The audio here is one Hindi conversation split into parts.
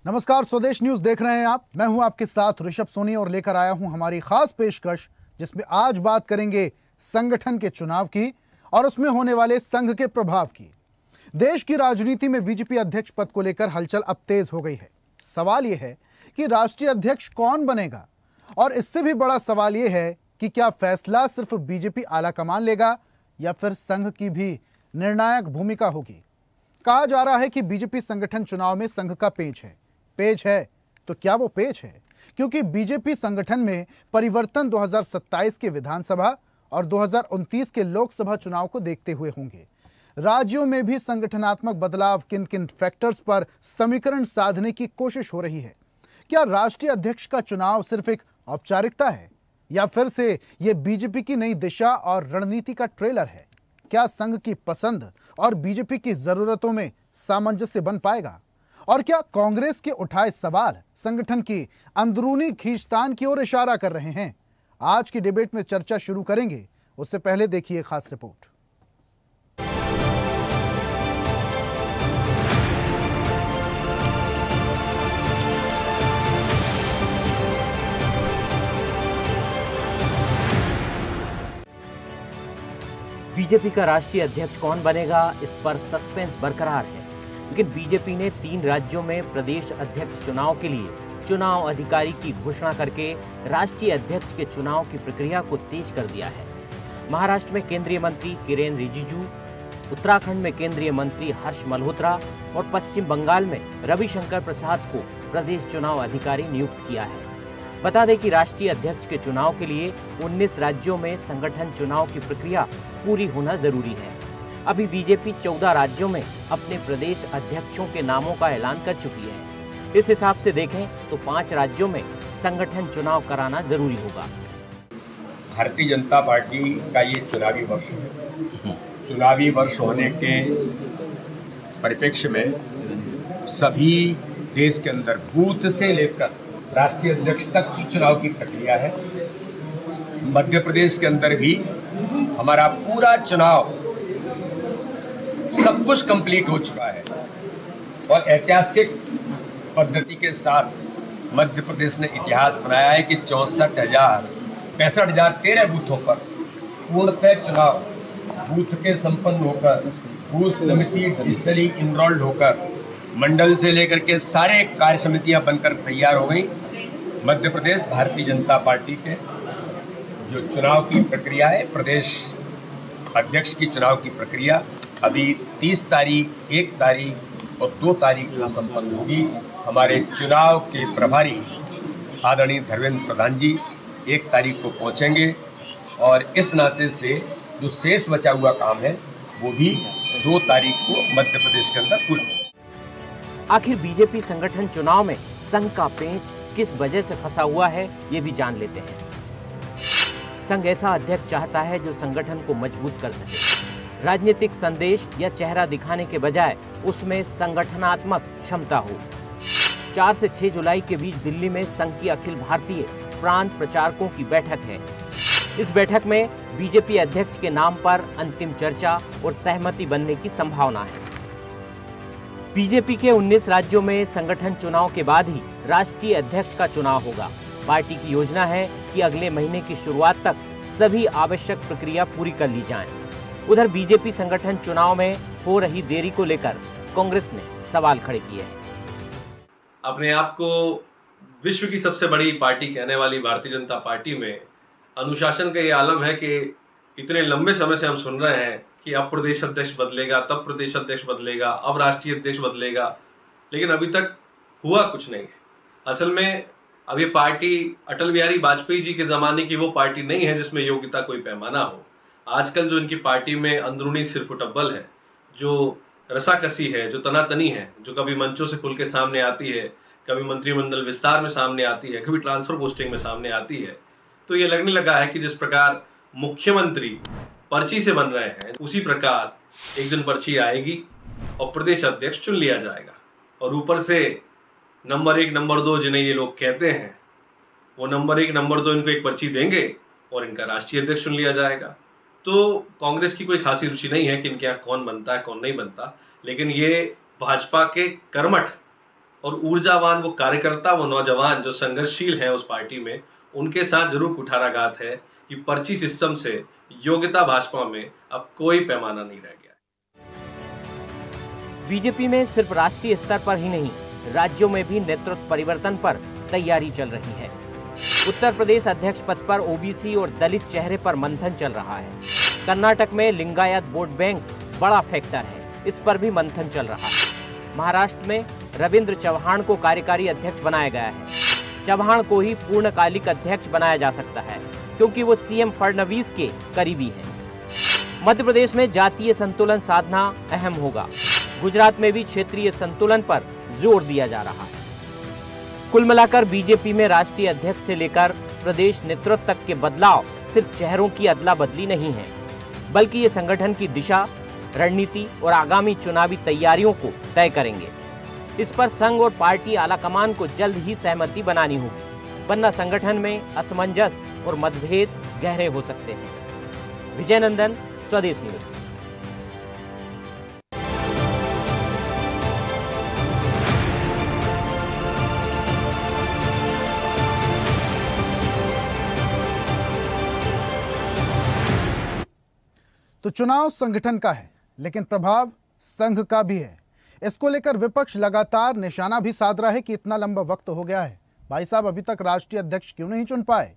नमस्कार, स्वदेश न्यूज देख रहे हैं आप। मैं हूं आपके साथ ऋषभ सोनी और लेकर आया हूं हमारी खास पेशकश, जिसमें आज बात करेंगे संगठन के चुनाव की और उसमें होने वाले संघ के प्रभाव की। देश की राजनीति में बीजेपी अध्यक्ष पद को लेकर हलचल अब तेज हो गई है। सवाल यह है कि राष्ट्रीय अध्यक्ष कौन बनेगा, और इससे भी बड़ा सवाल यह है कि क्या फैसला सिर्फ बीजेपी आलाकमान लेगा या फिर संघ की भी निर्णायक भूमिका होगी। कहा जा रहा है कि बीजेपी संगठन चुनाव में संघ का पेच है, तो क्या वो पेच है? क्योंकि बीजेपी संगठन में परिवर्तन 2027 के विधानसभा और 2029 के लोकसभा चुनाव को देखते हुए होंगे। राज्यों में भी संगठनात्मक बदलाव किन किन फैक्टर्स पर समीकरण साधने की कोशिश हो रही है। क्या राष्ट्रीय अध्यक्ष का चुनाव सिर्फ एक औपचारिकता है या फिर से यह बीजेपी की नई दिशा और रणनीति का ट्रेलर है? क्या संघ की पसंद और बीजेपी की जरूरतों में सामंजस्य बन पाएगा? और क्या कांग्रेस के उठाए सवाल संगठन की अंदरूनी खींचतान की ओर इशारा कर रहे हैं? आज की डिबेट में चर्चा शुरू करेंगे, उससे पहले देखिए खास रिपोर्ट। बीजेपी का राष्ट्रीय अध्यक्ष कौन बनेगा, इस पर सस्पेंस बरकरार है। लेकिन बीजेपी ने 3 राज्यों में प्रदेश अध्यक्ष चुनाव के लिए चुनाव अधिकारी की घोषणा करके राष्ट्रीय अध्यक्ष के चुनाव की प्रक्रिया को तेज कर दिया है। महाराष्ट्र में केंद्रीय मंत्री किरेन रिजिजू, उत्तराखंड में केंद्रीय मंत्री हर्ष मल्होत्रा और पश्चिम बंगाल में रविशंकर प्रसाद को प्रदेश चुनाव अधिकारी नियुक्त किया है। बता दें कि राष्ट्रीय अध्यक्ष के चुनाव के लिए 19 राज्यों में संगठन चुनाव की प्रक्रिया पूरी होना जरूरी है। अभी बीजेपी 14 राज्यों में अपने प्रदेश अध्यक्षों के नामों का ऐलान कर चुकी है। इस हिसाब से देखें तो 5 राज्यों में संगठन चुनाव कराना जरूरी होगा। भारतीय जनता पार्टी का ये चुनावी वर्ष है। चुनावी वर्ष होने के परिप्रेक्ष्य में सभी देश के अंदर बूथ से लेकर राष्ट्रीय अध्यक्ष तक की चुनाव की प्रक्रिया है। मध्य प्रदेश के अंदर भी हमारा पूरा चुनाव सब कुछ कंप्लीट हो चुका है और ऐतिहासिक पद्धति के साथ मध्य प्रदेश ने इतिहास बनाया है कि 65,013 बूथों पर पूर्णतः चुनाव बूथ के संपन्न होकर, बूथ समिति डिजिटली इनरोल्ड होकर, मंडल से लेकर के सारे कार्य समितियां बनकर तैयार हो गई। मध्य प्रदेश भारतीय जनता पार्टी के जो चुनाव की प्रक्रिया है, प्रदेश अध्यक्ष की चुनाव की प्रक्रिया अभी 30 तारीख, 1 तारीख और 2 तारीख को संपन्न होगी। हमारे चुनाव के प्रभारी आदरणीय धर्मेंद्र प्रधान जी 1 तारीख को पहुंचेंगे और इस नाते से जो शेष बचा हुआ काम है वो भी 2 तारीख को मध्य प्रदेश के अंदर पूरा होगा। आखिर बीजेपी संगठन चुनाव में संघ का पेंच किस वजह से फंसा हुआ है, ये भी जान लेते हैं। संघ ऐसा अध्यक्ष चाहता है जो संगठन को मजबूत कर सके। राजनीतिक संदेश या चेहरा दिखाने के बजाय उसमें संगठनात्मक क्षमता हो। 4 से 6 जुलाई के बीच दिल्ली में संघ की अखिल भारतीय प्रांत प्रचारकों की बैठक है। इस बैठक में बीजेपी अध्यक्ष के नाम पर अंतिम चर्चा और सहमति बनने की संभावना है। बीजेपी के 19 राज्यों में संगठन चुनाव के बाद ही राष्ट्रीय अध्यक्ष का चुनाव होगा। पार्टी की योजना है कि अगले महीने की शुरुआत तक सभी आवश्यक प्रक्रिया पूरी कर ली जाए। उधर बीजेपी संगठन चुनाव में हो रही देरी को लेकर कांग्रेस ने सवाल खड़े किए हैं। अपने आप को विश्व की सबसे बड़ी पार्टी कहने वाली भारतीय जनता पार्टी में अनुशासन का ये आलम है कि इतने लंबे समय से हम सुन रहे हैं कि अब प्रदेश अध्यक्ष बदलेगा, तब प्रदेश अध्यक्ष बदलेगा, अब राष्ट्रीय अध्यक्ष बदलेगा, लेकिन अभी तक हुआ कुछ नहीं है। असल में अब ये पार्टी अटल बिहारी वाजपेयी जी के ज़माने की वो पार्टी नहीं है जिसमें योग्यता कोई पैमाना हो। आजकल जो इनकी पार्टी में अंदरूनी सिरफुटब्बल है, जो रसाकसी है, जो तनातनी है, जो कभी मंचों से खुल के सामने आती है, कभी मंत्रिमंडल विस्तार में सामने आती है, कभी ट्रांसफर पोस्टिंग में सामने आती है, तो ये लगने लगा है कि जिस प्रकार मुख्यमंत्री पर्ची से बन रहे हैं, उसी प्रकार एक दिन पर्ची आएगी और प्रदेश अध्यक्ष चुन लिया जाएगा और ऊपर से नंबर 1, नंबर 2 जिन्हें ये लोग कहते हैं, वो नंबर 1, नंबर 2 इनको एक पर्ची देंगे और इनका राष्ट्रीय अध्यक्ष चुन लिया जाएगा। तो कांग्रेस की कोई खासी रुचि नहीं है कि इनके यहाँ कौन बनता है कौन नहीं बनता, लेकिन ये भाजपा के कर्मठ और ऊर्जावान वो कार्यकर्ता, वो नौजवान जो संघर्षशील हैं उस पार्टी में, उनके साथ जरूर कुठाराघात है कि पर्ची सिस्टम से योग्यता भाजपा में अब कोई पैमाना नहीं रह गया। बीजेपी में सिर्फ राष्ट्रीय स्तर पर ही नहीं, राज्यों में भी नेतृत्व परिवर्तन पर तैयारी चल रही है। उत्तर प्रदेश अध्यक्ष पद पर ओबीसी और दलित चेहरे पर मंथन चल रहा है। कर्नाटक में लिंगायत वोट बैंक बड़ा फैक्टर है, इस पर भी मंथन चल रहा है। महाराष्ट्र में रविंद्र चव्हाण को कार्यकारी अध्यक्ष बनाया गया है। चव्हाण को ही पूर्णकालिक अध्यक्ष बनाया जा सकता है क्योंकि वो सीएम फडणवीस के करीबी हैं। मध्य प्रदेश में जातीय संतुलन साधना अहम होगा। गुजरात में भी क्षेत्रीय संतुलन पर जोर दिया जा रहा है। कुल मिलाकर बीजेपी में राष्ट्रीय अध्यक्ष से लेकर प्रदेश नेतृत्व तक के बदलाव सिर्फ चेहरों की अदला बदली नहीं है, बल्कि ये संगठन की दिशा, रणनीति और आगामी चुनावी तैयारियों को तय करेंगे। इस पर संघ और पार्टी आलाकमान को जल्द ही सहमति बनानी होगी, वरना संगठन में असमंजस और मतभेद गहरे हो सकते हैं। विजय नंदन, स्वदेश न्यूज। तो चुनाव संगठन का है, लेकिन प्रभाव संघ का भी है। इसको लेकर विपक्ष लगातार निशाना भी साध रहा है कि इतना लंबा वक्त हो गया है, भाई साहब अभी तक राष्ट्रीय अध्यक्ष क्यों नहीं चुन पाए।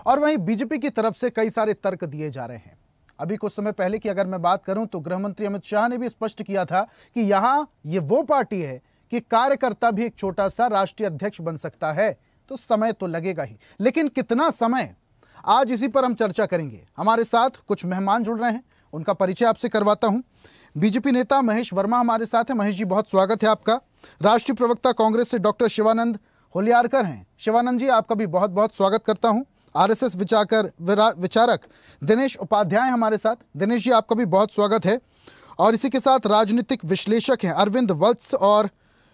और वहीं बीजेपी की तरफ से कई सारे तर्क दिए जा रहे हैं। अभी कुछ समय पहले की अगर मैं बात करूं तो गृह मंत्री अमित शाह ने भी स्पष्ट किया था कि यहां ये वो पार्टी है कि कार्यकर्ता भी एक छोटा सा राष्ट्रीय अध्यक्ष बन सकता है, तो समय तो लगेगा ही, लेकिन कितना समय, आज इसी पर हम चर्चा करेंगे। हमारे साथ कुछ मेहमान जुड़ रहे हैं, उनका परिचय आपसे करवाता हूं। बीजेपी नेता महेश वर्मा हमारे साथ हैं। महेश जी, बहुत स्वागत है आपका। राष्ट्रीय प्रवक्ता कांग्रेस से डॉक्टर शिवानंद होलियारकर हैं। शिवानंद जी, आपका भी बहुत बहुत स्वागत करता हूं। आरएसएस विचारक दिनेश उपाध्याय हमारे साथ। दिनेश जी, आपका भी बहुत स्वागत है। और इसी के साथ राजनीतिक विश्लेषक हैं अरविंद वत्स और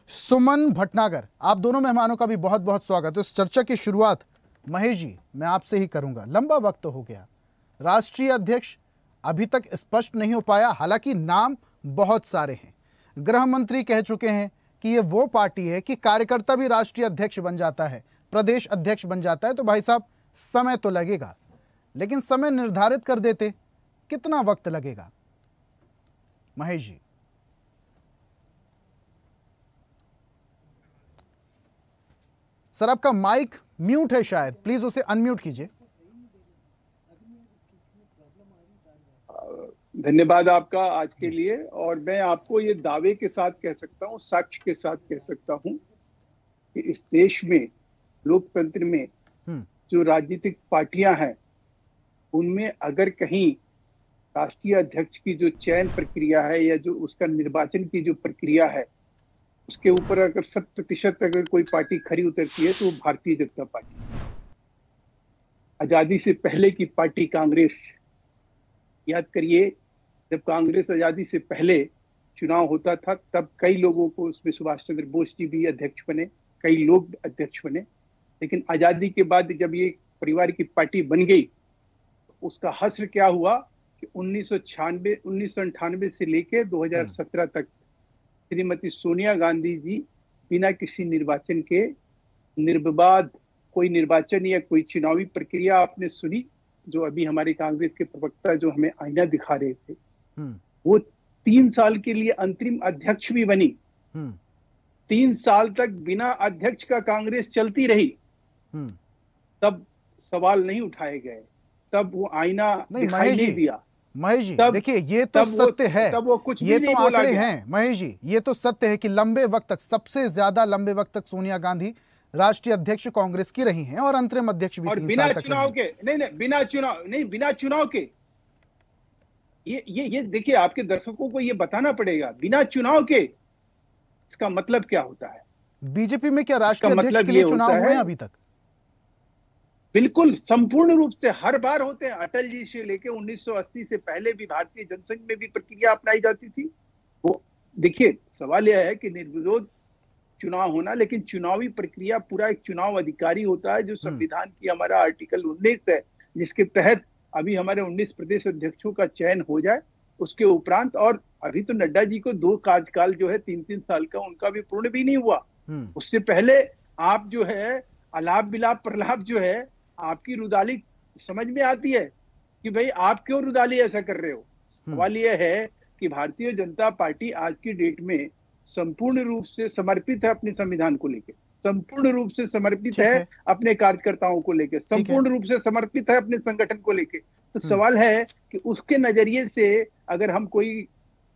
सुमन भटनागर। आप दोनों मेहमानों का भी बहुत बहुत स्वागत है। इस चर्चा की शुरुआत महेश जी मैं आपसे ही करूंगा। लंबा वक्त हो गया, राष्ट्रीय अध्यक्ष अभी तक स्पष्ट नहीं हो पाया, हालांकि नाम बहुत सारे हैं। गृह मंत्री कह चुके हैं कि ये वो पार्टी है कि कार्यकर्ता भी राष्ट्रीय अध्यक्ष बन जाता है, प्रदेश अध्यक्ष बन जाता है। तो भाई साहब समय तो लगेगा, लेकिन समय निर्धारित कर देते, कितना वक्त लगेगा महेश जी? सर आपका माइक म्यूट है शायद, प्लीज उसे अनम्यूट कीजिए। धन्यवाद आपका आज के लिए। और मैं आपको ये दावे के साथ कह सकता हूँ, साक्ष्य के साथ कह सकता हूँ कि इस देश में लोकतंत्र में जो राजनीतिक पार्टियां हैं, उनमें अगर कहीं राष्ट्रीय अध्यक्ष की जो चयन प्रक्रिया है या जो उसका निर्वाचन की जो प्रक्रिया है, उसके ऊपर अगर 100% अगर कोई पार्टी खरी उतरती है तो वो भारतीय जनता पार्टी। आजादी से पहले की पार्टी कांग्रेस, याद करिए जब कांग्रेस आजादी से पहले चुनाव होता था तब कई लोगों को उसमें सुभाष चंद्र बोस जी भी अध्यक्ष बने, कई लोग अध्यक्ष बने। लेकिन आजादी के बाद जब ये परिवार की पार्टी बन गई, उसका हश्र क्या हुआ कि 1998 से लेकर 2017 तक श्रीमती सोनिया गांधी जी बिना किसी निर्वाचन के, निर्विवाद कोई निर्वाचन या कोई चुनावी प्रक्रिया आपने सुनी, जो अभी हमारे कांग्रेस के प्रवक्ता जो हमें आईना दिखा रहे थे, वो 3 साल के लिए अंतरिम अध्यक्ष भी बनी। 3 साल तक बिना अध्यक्ष का कांग्रेस चलती रही। तब सवाल नहीं उठाए गए, तब वो आईना दिखाई नहीं दिया। महेश जी देखिए, ये तो सत्य है, तब वो कुछ ये तो आंकड़े हैं महेश जी, ये तो सत्य है कि लंबे वक्त तक, सबसे ज्यादा लंबे वक्त तक सोनिया गांधी राष्ट्रीय अध्यक्ष कांग्रेस की रही हैं और अंतरिम अध्यक्ष भी 3 साल तक चुनाव के बिना चुनाव के ये देखिए, आपके दर्शकों को ये बताना पड़ेगा, बिना चुनाव के इसका मतलब क्या होता है। बीजेपी में क्या राष्ट्रीय अध्यक्ष के लिए चुनाव हुए अभी तक? बिल्कुल संपूर्ण रूप से हर बार होते हैं। अटल जी से लेके 1980 से पहले भी भारतीय जनसंघ में भी प्रक्रिया अपनाई जाती थी। वो देखिए, सवाल यह है कि निर्विरोध चुनाव होना, लेकिन चुनावी प्रक्रिया पूरा एक चुनाव अधिकारी होता है, जो संविधान की हमारा आर्टिकल 19 है, जिसके तहत अभी हमारे 19 प्रदेश अध्यक्षों का चयन हो जाए। उसके उपरांत, और अभी तो नड्डा जी को 2 कार्यकाल जो है 3-3 साल का, उनका भी पूर्ण भी नहीं हुआ। उससे पहले आप जो है अलाप बिलाप प्रलाप जो है आपकी रुदाली समझ में आती है कि भाई आप क्यों रुदाली ऐसा कर रहे हो। सवाल यह है कि भारतीय जनता पार्टी आज की डेट में संपूर्ण रूप से समर्पित है अपने संविधान को लेकर, संपूर्ण रूप से समर्पित है अपने कार्यकर्ताओं को लेकर, संपूर्ण रूप से समर्पित है अपने संगठन को लेकर। तो सवाल है कि उसके नजरिए से अगर हम कोई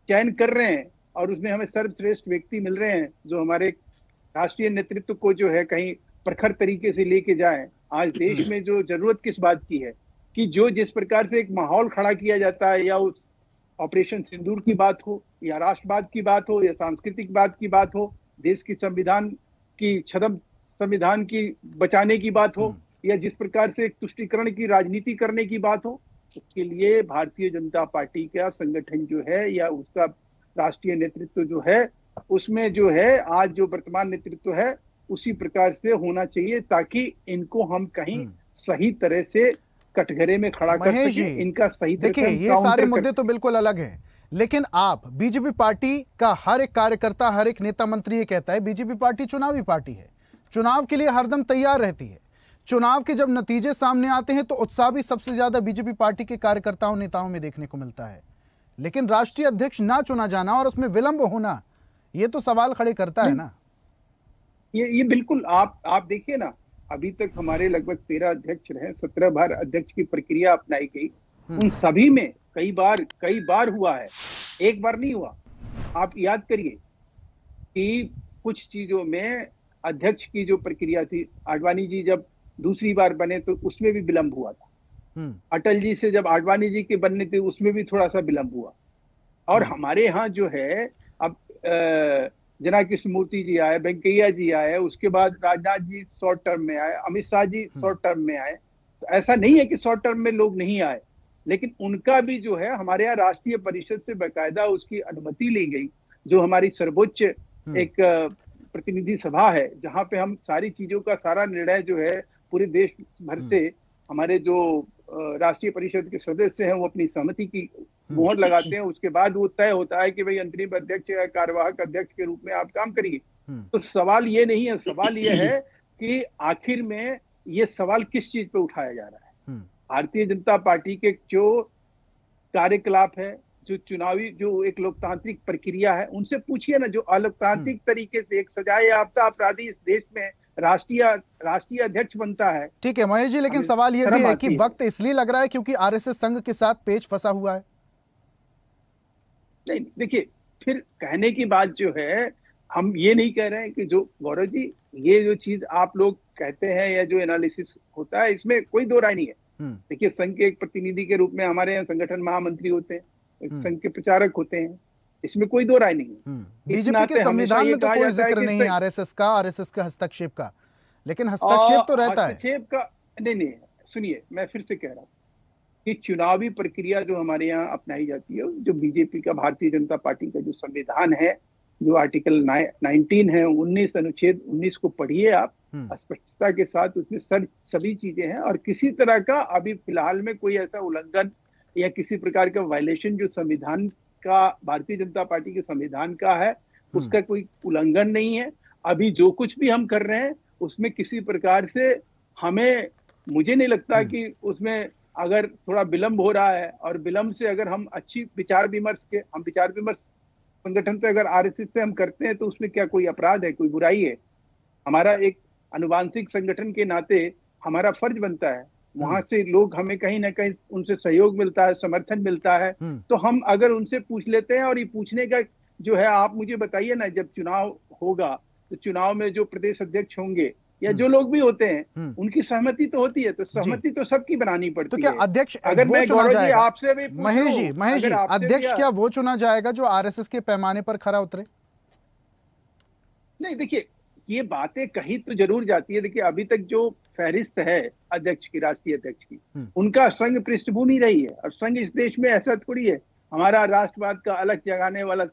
चयन कर रहे हैं और उसमें हमें सर्वश्रेष्ठ व्यक्ति मिल रहे हैं जो हमारे राष्ट्रीय नेतृत्व को जो है कहीं प्रखर तरीके से लेके जाए। आज देश में जो जरूरत किस बात की है कि जो जिस प्रकार से एक माहौल खड़ा किया जाता है, या उस ऑपरेशन सिंदूर की बात हो, या राष्ट्रवाद की बात हो, या सांस्कृतिक बात की बात हो, देश की संविधान की छदम संविधान की बचाने की बात हो, या जिस प्रकार से एक तुष्टीकरण की राजनीति करने की बात हो, उसके लिए भारतीय जनता पार्टी का संगठन जो है या उसका राष्ट्रीय नेतृत्व जो है उसमें जो है आज जो वर्तमान नेतृत्व है उसी प्रकार से होना चाहिए ताकि इनको हम कहीं सही तरह से कटघरे में खड़ा कर सकें। इनका सही देखिए ये सारे मुद्दे तो बिल्कुल अलग हैं, लेकिन आप बीजेपी पार्टी का हर एक कार्यकर्ता, हर एक नेता मंत्री ये कहता है बीजेपी पार्टी चुनावी पार्टी है, चुनाव के लिए हरदम तैयार रहती है। चुनाव के जब नतीजे सामने आते हैं तो उत्साह भी सबसे ज्यादा बीजेपी पार्टी के कार्यकर्ताओं नेताओं में देखने को मिलता है, लेकिन राष्ट्रीय अध्यक्ष ना चुना जाना और उसमें विलंब होना ये तो सवाल खड़े करता है ना। ये बिल्कुल आप देखिए ना, अभी तक हमारे लगभग 13 अध्यक्ष रहे, 17 बार अध्यक्ष की प्रक्रिया अपनाई गई, उन सभी में कई बार हुआ है, एक बार नहीं हुआ। आप याद करिए कि कुछ चीजों में अध्यक्ष की जो प्रक्रिया थी, आडवाणी जी जब दूसरी बार बने तो उसमें भी विलंब हुआ था, अटल जी से जब आडवाणी जी के बनने थे उसमें भी थोड़ा सा विलंब हुआ। और हमारे यहाँ जो है अब जना कृष्णमूर्ति जी आए, वेंकैया जी आए, उसके बाद राजनाथ जी शॉर्ट टर्म में आए, अमित शाह जी शॉर्ट टर्म में आए। तो ऐसा नहीं है कि शॉर्ट टर्म में लोग नहीं आए, लेकिन उनका भी जो है हमारे यहाँ राष्ट्रीय परिषद से बाकायदा उसकी अनुमति ली गई, जो हमारी सर्वोच्च एक प्रतिनिधि सभा है जहाँ पे हम सारी चीजों का सारा निर्णय जो है पूरे देश भर से हमारे जो राष्ट्रीय परिषद के सदस्य हैं वो अपनी सहमति की मोहर लगाते हैं, उसके बाद वो तय होता है कि भाई अंतरिम अध्यक्ष या कार्यवाहक अध्यक्ष के रूप में आप काम करिए। तो सवाल ये नहीं है, सवाल ये है कि आखिर में ये सवाल किस चीज पे उठाया जा रहा है। भारतीय जनता पार्टी के जो कार्यकलाप है, जो चुनावी जो एक लोकतांत्रिक प्रक्रिया है, उनसे पूछिए ना। जो अलोकतांत्रिक तरीके से एक सजाए याफ्ता अपराधी इस देश में राष्ट्रीय अध्यक्ष बनता है। ठीक है महेश जी, लेकिन सवाल यह भी है कि वक्त इसलिए लग रहा है क्योंकि आरएसएस संघ के साथ पेच फंसा हुआ है। नहीं देखिए, फिर कहने की बात जो है, हम ये नहीं कह रहे हैं कि जो गौरव जी ये जो चीज आप लोग कहते हैं या जो एनालिसिस होता है इसमें कोई दो राय नहीं है। देखिए, संघ के एक प्रतिनिधि के रूप में हमारे यहाँ संगठन महामंत्री होते हैं, संघ के प्रचारक होते हैं, इसमें कोई दो राय नहीं है। बीजेपी के संविधान में तो कोई जिक्र नहीं है आरएसएस का हस्तक्षेप का, लेकिन हस्तक्षेप तो रहता है। हस्तक्षेप का नहीं, सुनिए मैं फिर से कह रहा हूँ कि चुनावी प्रक्रिया जो हमारे यहाँ अपनाई जाती है, जो बीजेपी का भारतीय जनता पार्टी का जो संविधान है, जो आर्टिकल 19 है, 19 अनुच्छेद 19 को पढ़िए आप स्पष्टता के साथ, उसमें सभी चीजें हैं और किसी तरह का अभी फिलहाल में कोई ऐसा उल्लंघन या किसी प्रकार का वायलेशन जो संविधान का, भारतीय जनता पार्टी के संविधान का है, उसका कोई उल्लंघन नहीं है। अभी जो कुछ भी हम कर रहे हैं उसमें किसी प्रकार से हमें, मुझे नहीं लगता कि उसमें अगर थोड़ा विलंब हो रहा है और विलंब से अगर हम अच्छी विचार विमर्श संगठन से अगर आरएसएस से हम करते हैं तो उसमें क्या कोई अपराध है, कोई बुराई है? हमारा एक अनुवांशिक संगठन के नाते हमारा फर्ज बनता है, वहां से लोग हमें कहीं ना कहीं उनसे सहयोग मिलता है, समर्थन मिलता है, तो हम अगर उनसे पूछ लेते हैं। और ये पूछने का जो है, आप मुझे बताइए ना, जब चुनाव होगा तो चुनाव में जो प्रदेश अध्यक्ष होंगे या जो लोग भी होते हैं उनकी सहमति तो होती है, तो सहमति तो सबकी बनानी पड़ती है। तो क्या अध्यक्ष अगर मैं गौरव जी आपसे भी महेश जी अध्यक्ष क्या वो चुना जाएगा जो आरएसएस के पैमाने पर खरा उतरे? नहीं देखिए, ये बातें कहीं तो जरूर जाती है। देखिए, अभी तक जो फहरिस्त है अध्यक्ष की, राष्ट्रीय अध्यक्ष की, उनका संघ पृष्ठभूमि रही है। और संघ इस देश में ऐसा थोड़ी है, हमारा राष्ट्रवाद का अलग जगाने वाला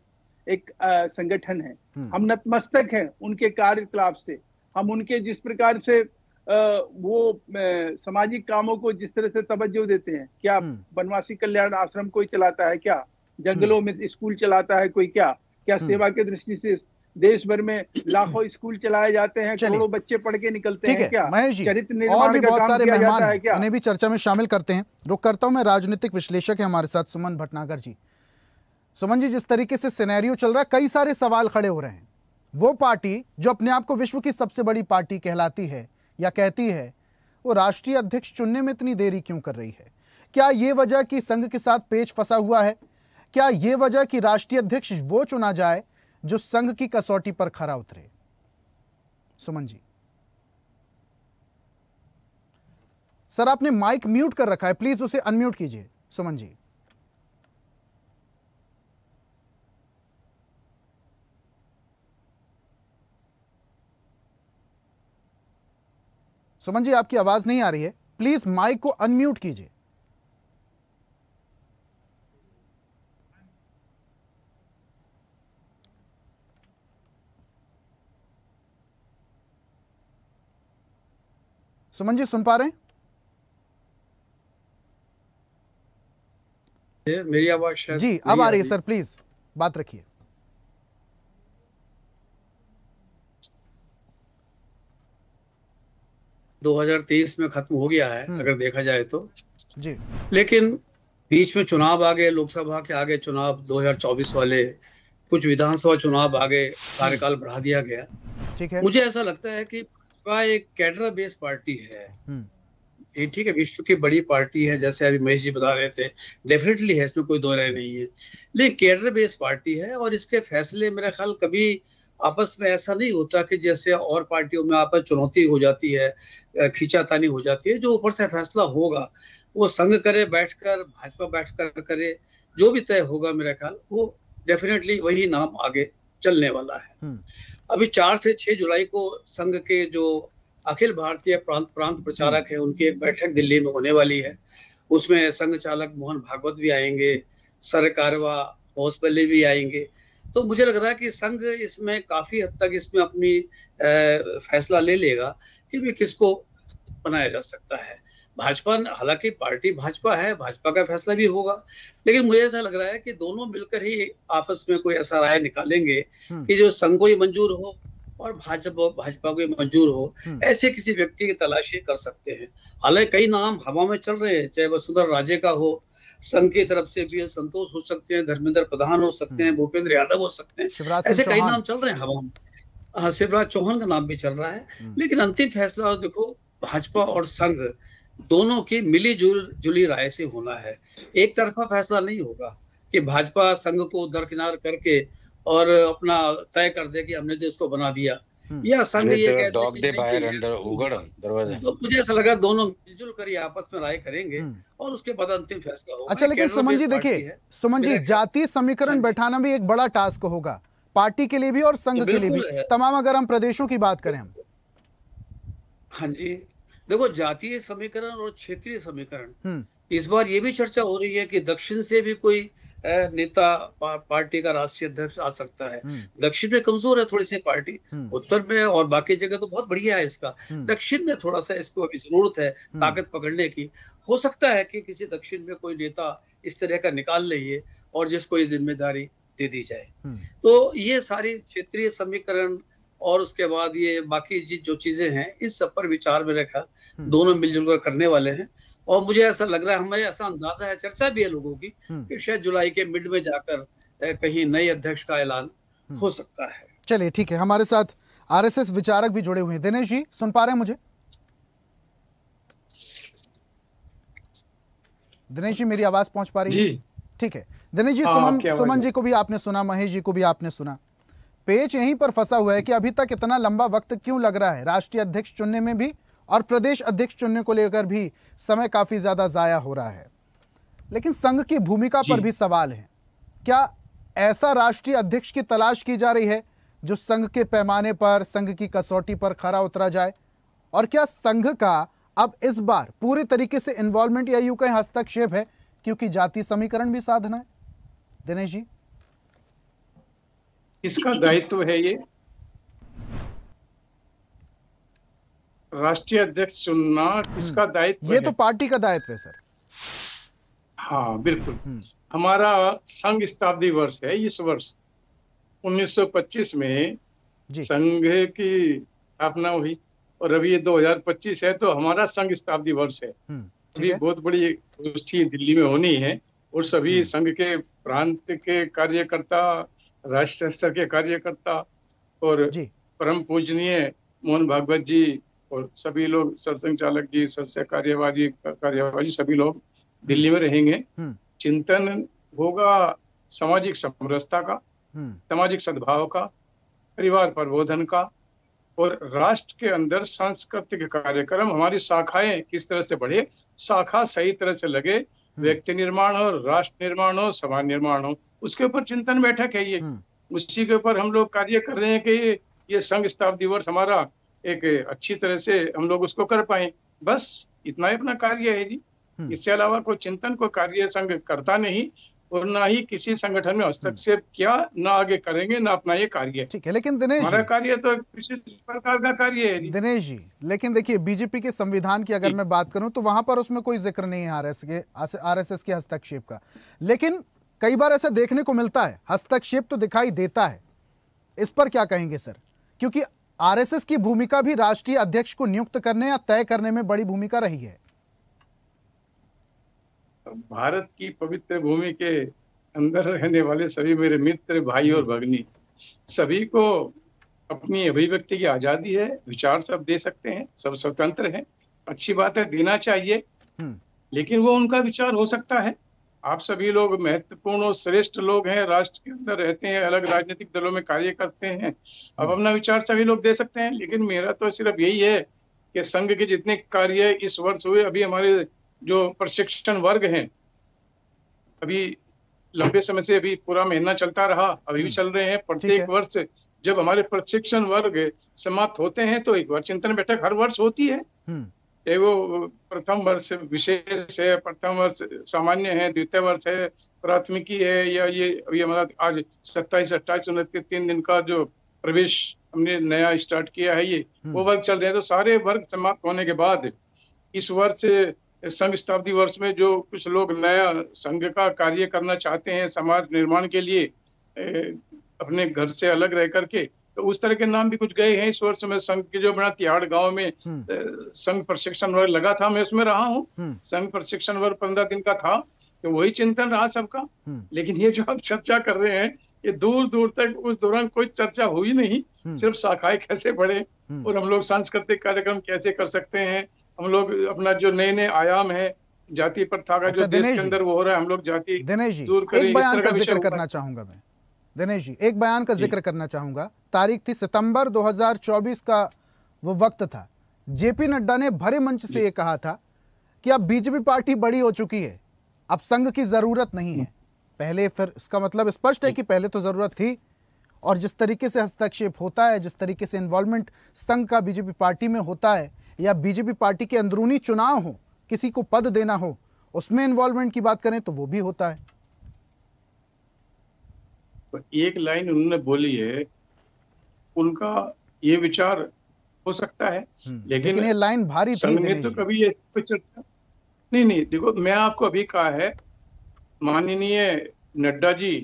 एक संगठन है। हम नतमस्तक हैं उनके कार्यकलाप से, हम उनके जिस प्रकार से वो सामाजिक कामों को जिस तरह से तवज्जो देते हैं, क्या वनवासी कल्याण आश्रम कोई चलाता है, क्या जंगलों में स्कूल चलाता है कोई, क्या सेवा की दृष्टि से देश भर में लाखों स्कूल चलाए जाते हैं, करोड़ों बच्चे पढ़ के निकलते हैं क्या? महेश जी, चरित्र और निर्माण भी का बहुत काम सारे किया मेहमान जाता है हैं, क्या? उन्हें भी चर्चा में शामिल करते हैं। रुक करता हूं मैं, राजनीतिक विश्लेषक है हमारे साथ सुमन भटनागर जी। सुमन जी, जिस तरीके से सिनेरियो चल रहा है, कई सारे सवाल खड़े हो रहे हैं। वो पार्टी जो अपने आप को विश्व की सबसे बड़ी पार्टी कहलाती है या कहती है, वो राष्ट्रीय अध्यक्ष चुनने में इतनी देरी क्यों कर रही है? क्या ये वजह कि संघ के साथ पेच फंसा हुआ है? क्या ये वजह कि राष्ट्रीय अध्यक्ष वो चुना जाए जो संघ की कसौटी पर खरा उतरे? सुमन जी, सर आपने माइक म्यूट कर रखा है, प्लीज उसे अनम्यूट कीजिए। सुमन जी, सुमन जी आपकी आवाज नहीं आ रही है, प्लीज माइक को अनम्यूट कीजिए। सुमन जी सुन पा रहे हैं? मेरी आवाज शायद जी अब आ रही है सर, प्लीज बात रखिए। । 2023 में खत्म हो गया है अगर देखा जाए तो जी, लेकिन बीच में चुनाव आ गए, लोकसभा के आगे चुनाव 2024 वाले, कुछ विधानसभा चुनाव आगे, कार्यकाल बढ़ा दिया गया। ठीक है, मुझे ऐसा लगता है कि भाजपा एक कैडर बेस्ड पार्टी है। ये ठीक है, विश्व की बड़ी पार्टी है, जैसे अभी महेश जी बता रहे थे, डेफिनेटली है, इसमें कोई दो राय नहीं है, लेकिन कैडर बेस्ड पार्टी है और इसके फैसले मेरा ख्याल कभी आपस में ऐसा नहीं होता कि जैसे और पार्टियों में आपस चुनौती हो जाती है, खींचातानी हो जाती है। जो ऊपर से फैसला होगा वो संघ करे बैठकर, भाजपा बैठकर करे, जो भी तय होगा मेरा ख्याल वो डेफिनेटली वही नाम आगे चलने वाला है। अभी 4 से 6 जुलाई को संघ के जो अखिल भारतीय प्रांत प्रचारक है उनकी एक बैठक दिल्ली में होने वाली है। उसमें संघ चालक मोहन भागवत भी आएंगे, सर कारवा होसपल्ली भी आएंगे। तो मुझे लग रहा है कि संघ इसमें काफी हद तक इसमें अपनी फैसला ले लेगा कि भी किसको बनाया जा सकता है। भाजपा, हालांकि पार्टी भाजपा है, भाजपा का फैसला भी होगा, लेकिन मुझे ऐसा लग रहा है कि दोनों मिलकर ही आपस में कोई ऐसा राय निकालेंगे कि जो संघ को ही मंजूर हो और भाजपा को मंजूर हो, ऐसे किसी व्यक्ति की तलाशी कर सकते हैं। हालांकि कई नाम हवा में चल रहे हैं, चाहे वसुंधरा राजे का हो, संघ की तरफ से भी संतोष हो सकते हैं, धर्मेंद्र प्रधान हो सकते हैं, भूपेंद्र यादव हो सकते हैं, ऐसे कई नाम चल रहे हैं हवा में। हाँ, शिवराज चौहान का नाम भी चल रहा है, लेकिन अंतिम फैसला देखो भाजपा और संघ दोनों की मिली जुली राय से होना है। एक तरफा फैसला नहीं होगा कि भाजपा संघ को दरकिनार करके और अपना तय कर दे कि हमने देश को बना दिया, या संघ ये कहते हैं तो मुझे ऐसा लगा दोनों मिलजुल कर ये आपस में राय करेंगे और उसके बाद अंतिम फैसला होगा। अच्छा, लेकिन सुमन जी देखिए, सुमन जी जातीय समीकरण बैठाना भी एक बड़ा टास्क होगा पार्टी के लिए भी और संघ के लिए भी, तमाम अगर हम प्रदेशों की बात करें हम। हाँ जी, देखो जातीय समीकरण और क्षेत्रीय समीकरण, इस बार ये भी चर्चा हो रही है कि दक्षिण से भी कोई नेता पार्टी का राष्ट्रीय अध्यक्ष आ सकता है। दक्षिण में कमजोर है थोड़ी सी पार्टी, उत्तर में और बाकी जगह तो बहुत बढ़िया है इसका। दक्षिण में थोड़ा सा इसको अभी जरूरत है ताकत पकड़ने की। हो सकता है कि किसी दक्षिण में कोई नेता इस तरह का निकाल ले और जिसको ये जिम्मेदारी दे दी जाए। तो ये सारी क्षेत्रीय समीकरण और उसके बाद ये बाकी जो चीजें हैं, इस सब पर विचार में रखा दोनों मिलजुल कर करने वाले हैं। और मुझे ऐसा लग रहा है, हमें ऐसा अंदाजा है, चर्चा भी है लोगों की कि शायद जुलाई के मिड में जाकर कहीं नए अध्यक्ष का ऐलान हो सकता है। चलिए ठीक है, हमारे साथ आरएसएस विचारक भी जुड़े हुए हैं। दिनेश जी सुन पा रहे हैं मुझे? दिनेश जी मेरी आवाज पहुंच पा रही है? ठीक है दिनेश जी, सुमन जी को भी आपने सुना, महेश जी को भी आपने सुना। पेच यहीं पर फंसा हुआ है कि अभी तक इतना लंबा वक्त क्यों लग रहा है राष्ट्रीय अध्यक्ष चुनने में भी, और प्रदेश अध्यक्ष चुनने को लेकर भी समय काफी ज्यादा जाया हो रहा है। लेकिन संघ की भूमिका पर भी सवाल है। क्या ऐसा राष्ट्रीय अध्यक्ष की तलाश की जा रही है जो संघ के पैमाने पर, संघ की कसौटी पर खरा उतरा जाए? और क्या संघ का अब इस बार पूरी तरीके से इन्वॉल्वमेंट या यूं कहें हस्तक्षेप है, क्योंकि जाति समीकरण भी साधना है? दिनेश जी, किसका दायित्व है ये? राष्ट्रीय अध्यक्ष चुनना किसका दायित्व? ये तो पार्टी का दायित्व है सर। हाँ बिल्कुल, हमारा संघ शताब्दी वर्ष है इस वर्ष। 1925 में संघ की स्थापना हुई और अभी ये 2025 है, तो हमारा संघ शताब्दी वर्ष है। अभी बहुत बड़ी गोष्ठी दिल्ली में होनी है और सभी संघ के प्रांत के कार्यकर्ता, राष्ट्रीय स्तर के कार्यकर्ता और परम पूजनीय मोहन भागवत जी और सभी लोग, सरसंघ चालक जी, सरसंघ कार्यवाही सभी लोग दिल्ली में रहेंगे। चिंतन होगा सामाजिक समरसता का, सामाजिक सद्भाव का, परिवार प्रबोधन का और राष्ट्र के अंदर सांस्कृतिक कार्यक्रम, हमारी शाखाएं किस तरह से बढ़े, शाखा सही तरह से लगे, व्यक्ति निर्माण हो, राष्ट्र निर्माण हो, समाज निर्माण हो, उसके ऊपर चिंतन बैठक है ये। उसी के ऊपर हम लोग कार्य कर रहे हैं कि ये संघ शताब्दी वर्ष हमारा एक अच्छी तरह से हम लोग उसको कर पाए। बस इतना ही अपना कार्य है जी। इससे अलावा कोई चिंतन, कोई कार्य संघ करता नहीं और ना ही किसी संगठन में हस्तक्षेप किया, ना आगे करेंगे, ना अपना ये कार्य। ठीक है, लेकिन दिनेश हमारा कार्य तो किसी प्रकार का कार्य है दिनेश जी। लेकिन देखिए, बीजेपी के संविधान की अगर मैं बात करूं तो वहां पर उसमें कोई जिक्र नहीं है आरएसएस के हस्तक्षेप का, लेकिन कई बार ऐसा देखने को मिलता है, हस्तक्षेप तो दिखाई देता है। इस पर क्या कहेंगे सर? क्योंकि आरएसएस की भूमिका भी राष्ट्रीय अध्यक्ष को नियुक्त करने या तय करने में बड़ी भूमिका रही है। भारत की पवित्र भूमि के अंदर रहने वाले सभी मेरे मित्र, भाई और भगिनी, सभी को अपनी अभिव्यक्ति की आजादी है, विचार सब दे सकते हैं, सब स्वतंत्र हैं, अच्छी बात है, देना चाहिए, लेकिन वो उनका विचार हो सकता है। आप सभी लोग महत्वपूर्ण और श्रेष्ठ लोग हैं, राष्ट्र के अंदर रहते हैं, अलग राजनीतिक दलों में कार्य करते हैं, अब अपना विचार सभी लोग दे सकते हैं। लेकिन मेरा तो सिर्फ यही है कि संघ के जितने कार्य इस वर्ष हुए, अभी हमारे जो प्रशिक्षण वर्ग हैं, अभी लंबे समय से अभी पूरा महीना चलता रहा, अभी भी चल रहे हैं। प्रत्येक वर्ष जब हमारे प्रशिक्षण वर्ग समाप्त होते हैं तो एक बार चिंतन बैठक हर वर्ष होती है। वो प्रथम वर्ष विशेष है, प्रथम वर्ष सामान्य है, द्वितीय वर्ष है, प्राथमिकी है, या ये अभी हमारा आज 27-28 29 3 दिन का जो प्रवेश हमने नया स्टार्ट किया है, ये वो वर्ग चल रहे हैं। तो सारे वर्ग समाप्त होने के बाद इस वर्ष संघ शताब्दी वर्ष में जो कुछ लोग नया संघ का कार्य करना चाहते हैं समाज निर्माण के लिए, अपने घर से अलग रह करके, तो उस तरह के नाम भी कुछ गए हैं इस वर्ष में। संघ के जो बना तिहाड़ गांव में संघ प्रशिक्षण वर्ग लगा था, मैं उसमें रहा हूँ। संघ प्रशिक्षण वर्ग 15 दिन का था, तो वही चिंतन रहा सबका। लेकिन ये जो आप चर्चा कर रहे हैं, ये दूर दूर तक उस दौरान कोई चर्चा हुई नहीं, सिर्फ शाखाएं कैसे बढ़े और हम लोग सांस्कृतिक कार्यक्रम कैसे कर सकते हैं, हम लोग अपना जो नए नए आयाम है जाति प्रथा का जो देश के अंदर वो हो रहा है, हम लोग जाति दूर करें। एक बयान का जिक्र करना चाहूंगा मैं, दिनेश जी, एक बयान का जिक्र करना चाहूंगा। तारीख थी सितंबर 2024 का वो वक्त था, जेपी नड्डा ने भरे मंच से ये कहा था कि अब बीजेपी पार्टी बड़ी हो चुकी है, अब संघ की जरूरत नहीं है। पहले फिर इसका मतलब स्पष्ट है कि पहले तो जरूरत थी, और जिस तरीके से हस्तक्षेप होता है, जिस तरीके से इन्वॉल्वमेंट संघ का बीजेपी पार्टी में होता है, या बीजेपी पार्टी के अंदरूनी चुनाव हो, किसी को पद देना हो, उसमें इन्वॉल्वमेंट की बात करें तो वो भी होता है। एक लाइन उन्होंने बोली है, उनका ये विचार हो सकता है, लेकिन ये लाइन भारी थी। तो कभी ये चर्चा नहीं। देखो, मैं आपको अभी कहा है, माननीय नड्डा जी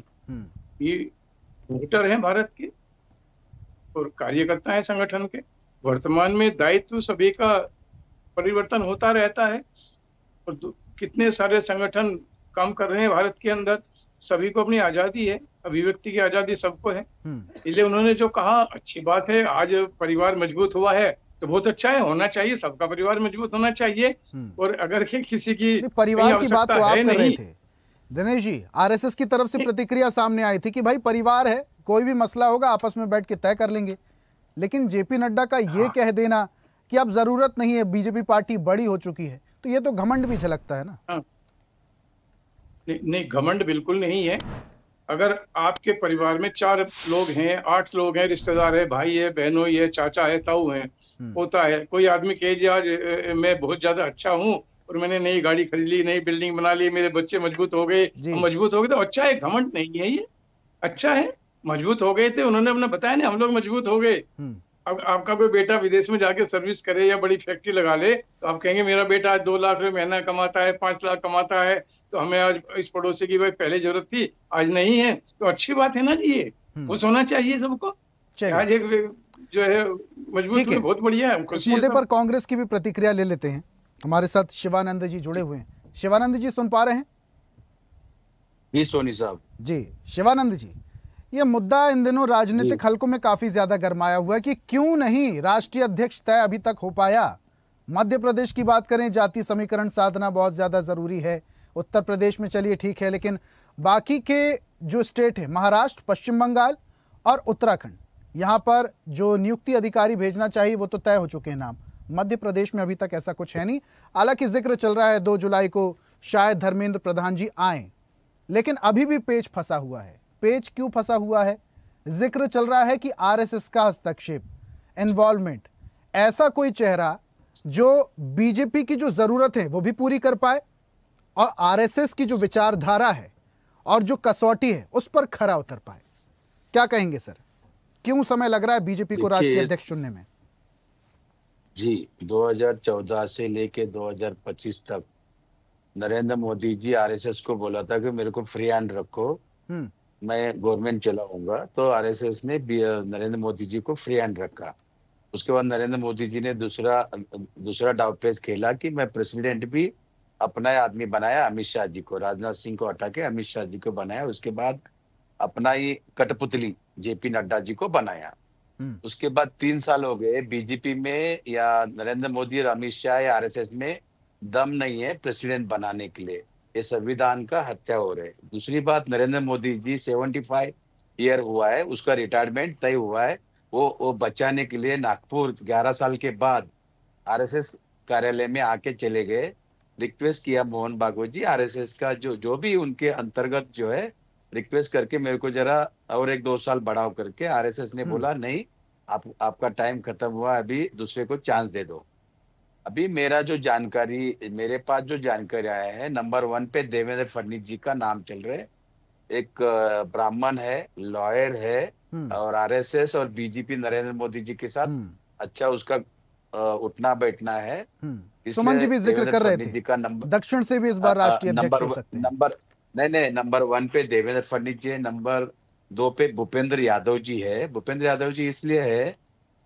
ये वोटर हैं भारत के और कार्यकर्ता हैं संगठन के। वर्तमान में दायित्व सभी का परिवर्तन होता रहता है और कितने सारे संगठन काम कर रहे हैं भारत के अंदर, सभी को अपनी आजादी है, अभिव्यक्ति की आजादी सबको है। इसलिए उन्होंने जो कहा अच्छी बात है, आज परिवार मजबूत हुआ है तो बहुत अच्छा है, होना चाहिए, सबका परिवार मजबूत होना चाहिए। और अगर किसी की परिवार की बात तो आप कर रहे थे दिनेश जी, आरएसएस की तरफ से प्रतिक्रिया सामने आई थी कि भाई परिवार है, कोई भी मसला होगा आपस में बैठ के तय कर लेंगे। लेकिन जेपी नड्डा का ये कह देना कि अब जरूरत नहीं है, बीजेपी पार्टी बड़ी हो चुकी है, तो ये तो घमंड भी झलकता है ना। नहीं, घमंड बिल्कुल नहीं है। अगर आपके परिवार में 4 लोग हैं, 8 लोग हैं, रिश्तेदार है, भाई है, बहनों है, चाचा है, ताऊ है, होता है, कोई आदमी कहे जी आज मैं बहुत ज्यादा अच्छा हूँ और मैंने नई गाड़ी खरीद ली, नई बिल्डिंग बना ली, मेरे बच्चे मजबूत हो गए, तो अच्छा है, घमंड नहीं है ये, अच्छा है, मजबूत हो गए थे, उन्होंने अपना बताया ना, हम लोग मजबूत हो गए। अब आपका कोई बेटा विदेश में जाके सर्विस करे या बड़ी फैक्ट्री लगा ले, तो आप कहेंगे मेरा बेटा आज 2 लाख रुपए महीना कमाता है, 5 लाख कमाता है, तो हमें आज इस पड़ोसी की भाई पहले जरूरत थी, आज नहीं है, तो अच्छी बात है ना जी, ये खुश होना चाहिए सबको। चलिए, आज एक जो है मजबूत ठीक है, हुए, बहुत बढ़िया है, इस खुशी है मुद्दे सब। पर कांग्रेस की भी प्रतिक्रिया ले लेते हैं। हमारे साथ शिवानंद जी जुड़े हुए हैं। शिवानंद जी सुन पा रहे हैं? जी सोनी साहब। जी शिवानंद जी, ये मुद्दा इन दिनों राजनीतिक हलकों में काफी ज्यादा गरमाया हुआ है कि क्यों नहीं राष्ट्रीय अध्यक्ष तय अभी तक हो पाया। मध्य प्रदेश की बात करें, जाति समीकरण साधना बहुत ज्यादा जरूरी है। उत्तर प्रदेश में चलिए ठीक है, लेकिन बाकी के जो स्टेट है, महाराष्ट्र, पश्चिम बंगाल और उत्तराखंड, यहाँ पर जो नियुक्ति अधिकारी भेजना चाहिए वो तो तय हो चुके हैं नाम। मध्य प्रदेश में अभी तक ऐसा कुछ है नहीं। हालांकि जिक्र चल रहा है 2 जुलाई को शायद धर्मेंद्र प्रधान जी आए, लेकिन अभी भी पेच फंसा हुआ है। पेच क्यों फंसा हुआ है? जिक्र चल रहा है कि आरएसएस का हस्तक्षेप, इन्वॉल्वमेंट, ऐसा कोई चेहरा जो बीजेपी की जो जरूरत है वो भी पूरी कर पाए और आरएसएस की जो विचारधारा है और जो कसौटी है उस पर खरा उतर पाए। क्या कहेंगे सर, क्यों समय लग रहा है बीजेपी को राष्ट्रीय अध्यक्ष चुनने में? जी 2014 से लेके 2025 तक नरेंद्र मोदी जी आरएसएस को बोला था कि मेरे को फ्री हैंड रखो, मैं गवर्नमेंट चलाऊंगा। तो आरएसएस ने नरेंद्र मोदी जी को फ्री हैंड रखा। उसके बाद नरेंद्र मोदी जी ने दूसरा दावपेच खेला कि मैं प्रेसिडेंट भी अपना आदमी बनाया, अमित शाह जी को, राजनाथ सिंह को हटा के अमित शाह जी को बनाया। उसके बाद अपना ही कठपुतली जेपी नड्डा जी को बनाया। उसके बाद 3 साल हो गए, बीजेपी में या नरेंद्र मोदी और अमित शाह या आरएसएस में दम नहीं है प्रेसिडेंट बनाने के लिए। ये संविधान का हत्या हो रहे। दूसरी बात, नरेंद्र मोदी जी 75 ईयर हुआ है, उसका रिटायरमेंट तय हुआ है। वो बचाने के लिए नागपुर 11 साल के बाद आरएसएस कार्यालय में आके चले गए, रिक्वेस्ट किया मोहन भागवत जी आरएसएस का जो भी उनके अंतर्गत जो है, रिक्वेस्ट करके मेरे को जरा और 1-2 साल बढ़ाओ करके। आरएसएस ने बोला नहीं, आपका टाइम खत्म हुआ, अभी दूसरे को चांस दे दो। अभी मेरे पास जो जानकारी आया है, नंबर 1 पे देवेंद्र फडणवीस जी का नाम चल रहे। एक ब्राह्मण है, लॉयर है और आरएसएस और बीजेपी नरेंद्र मोदी जी के साथ अच्छा उसका उठना बैठना है। सुमन जी भी जिक्र कर रहे थे दक्षिण से भी इस बार राष्ट्रीय अध्यक्ष हो सकते हैं। नंबर 1 पे देवेंद्र फडणवीस जी है, नंबर 2 पे भूपेंद्र यादव जी है। भूपेंद्र यादव जी इसलिए है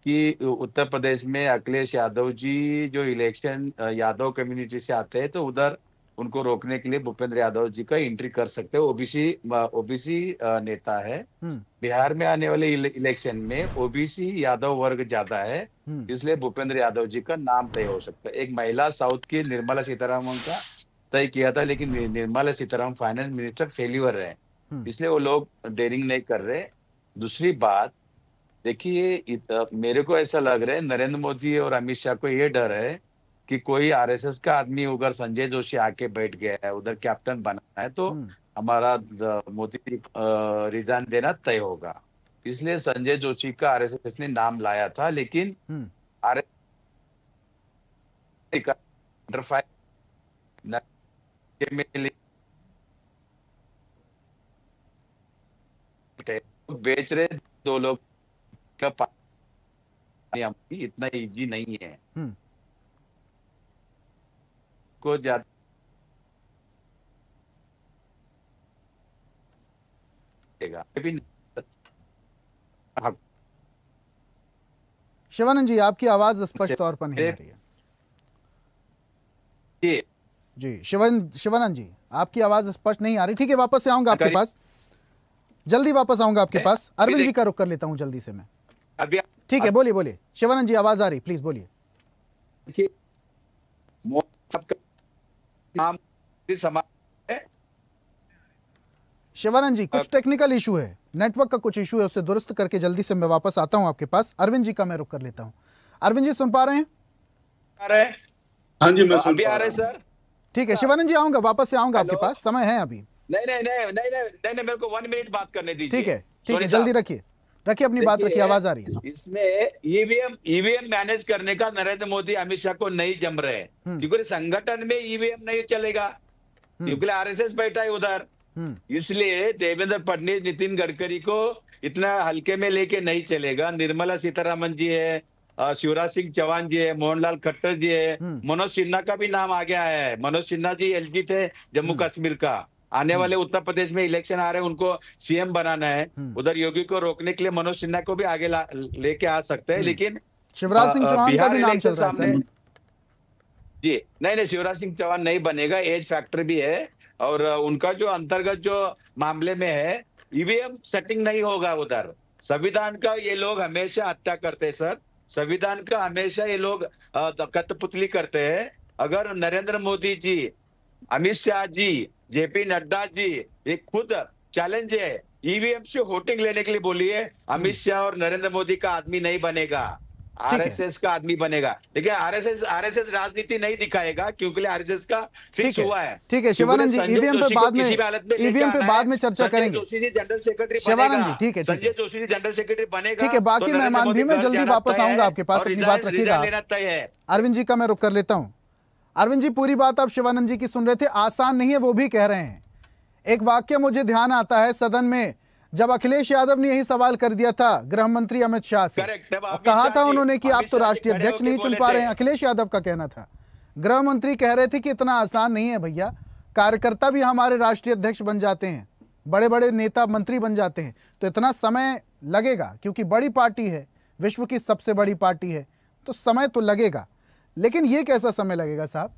कि उत्तर प्रदेश में अखिलेश यादव जी जो इलेक्शन यादव कम्युनिटी से आते हैं, तो उधर उनको रोकने के लिए भूपेंद्र यादव जी का एंट्री कर सकते हैं। ओबीसी नेता है। बिहार में आने वाले इलेक्शन में ओबीसी यादव वर्ग ज्यादा है, इसलिए भूपेंद्र यादव जी का नाम तय हो सकता है। एक महिला साउथ की निर्मला सीतारमण का तय किया था, लेकिन Nirmala Sitharaman finance minister failure है, इसलिए वो लोग डेयरिंग नहीं कर रहे। दूसरी बात देखिए, मेरे को ऐसा लग रहा है नरेंद्र मोदी और अमित शाह को ये डर है कि कोई आरएसएस का आदमी उधर संजय जोशी आके बैठ गया है, उधर कैप्टन बना है, तो हमारा मोदी रिजाइन देना तय होगा। इसलिए संजय जोशी का आरएसएस ने नाम लाया था, लेकिन बेच रहे 2 लोग का इतना इजी नहीं है को ज्यादा। शिवानंद जी, आपकी आवाज स्पष्ट तौर पर नहीं आ रही है। जी शिवानंद जी, आपकी आवाज स्पष्ट नहीं आ रही। ठीक है, वापस से आऊंगा आपके पास, जल्दी वापस आऊंगा आपके पास। अरविंद जी का रुख कर लेता हूं जल्दी से मैं। ठीक है, बोलिए शिवानंद जी, आवाज आ रही, प्लीज बोलिए। शिवानंद जी, कुछ टेक्निकल इशू है, नेटवर्क का कुछ इशू है, उससे दुरुस्त करके जल्दी से मैं वापस आता हूं आपके पास। अरविंद जी का मैं रुख कर लेता हूं। अरविंद जी सुन पा रहे हैं? हाँ जी, मैं सुन पा रहा हूं सर। ठीक है शिवानंद जी, आऊंगा, वापस से आऊंगा आपके पास, समय है अभी। नहीं, मेरे को 1 मिनट बात करने दीजिए। ठीक है, जल्दी रखिए अपनी बात रखिए, आवाज आ रही है। इसमें ईवीएम मैनेज करने का नरेंद्र मोदी अमित शाह को नहीं जम रहे, क्योंकि संगठन में ईवीएम नहीं चलेगा, क्योंकि आरएसएस बैठा है उधर। इसलिए देवेंद्र फडणवीस, नितिन गडकरी को इतना हल्के में लेके नहीं चलेगा। निर्मला सीतारमण जी है, शिवराज सिंह चौहान जी है, मोहनलाल खट्टर जी है, मनोज सिन्हा का भी नाम आ गया है। मनोज सिन्हा जी एलजी थे जम्मू कश्मीर का, आने वाले उत्तर प्रदेश में इलेक्शन आ रहे हैं, उनको सीएम बनाना है। उधर योगी को रोकने के लिए मनोज सिन्हा को भी आगे लेके आ सकते हैं, लेकिन शिवराज सिंह चौहान का भी नाम चल रहा है सर। जी नहीं, शिवराज सिंह चौहान नहीं बनेगा, एज फैक्टर भी है, और उनका जो अंतर्गत जो मामले में है, ईवीएम सेटिंग नहीं होगा उधर। संविधान का ये लोग हमेशा हत्या करते हैं सर, संविधान का हमेशा ये लोग कठपुतली करते हैं। अगर नरेंद्र मोदी जी, अमित शाह जी, जेपी नड्डा जी, ये खुद चैलेंज है, ईवीएम से वोटिंग लेने के लिए बोलिए, अमित शाह और नरेंद्र मोदी का आदमी नहीं बनेगा, आरएसएस का आदमी बनेगा। लेकिन आरएसएस राजनीति नहीं दिखाएगा, क्योंकि आरएसएस का फिक्स हुआ है। ठीक है शिवानंद जी, ईवीएम पे बाद में चर्चा करेंगे। जोशी जी जनरल सेक्रेटरी शिवानंद जी, ठीक है, संजय जोशी जी जनरल सेक्रेटरी बनेगा। ठीक है, बाकी मेहमान भी मैं जल्दी वापस आऊंगा आपके पास, अपनी बात रखिएगा। अरविंद जी का मैं रुक कर लेता हूँ। अरविंद जी, पूरी बात आप शिवानंद जी की सुन रहे थे, आसान नहीं है वो भी कह रहे हैं। एक वाक्य मुझे ध्यान आता है सदन में, जब अखिलेश यादव ने यही सवाल कर दिया था गृह मंत्री अमित शाह से, कहा था उन्होंने कि आप तो राष्ट्रीय अध्यक्ष नहीं चुन पा रहे हैं, अखिलेश यादव का कहना था। गृह मंत्री कह रहे थे कि इतना आसान नहीं है भैया, कार्यकर्ता भी हमारे राष्ट्रीय अध्यक्ष बन जाते हैं, बड़े बड़े नेता मंत्री बन जाते हैं, तो इतना समय लगेगा, क्योंकि बड़ी पार्टी है, विश्व की सबसे बड़ी पार्टी है, तो समय तो लगेगा। लेकिन ये कैसा समय लगेगा साहब?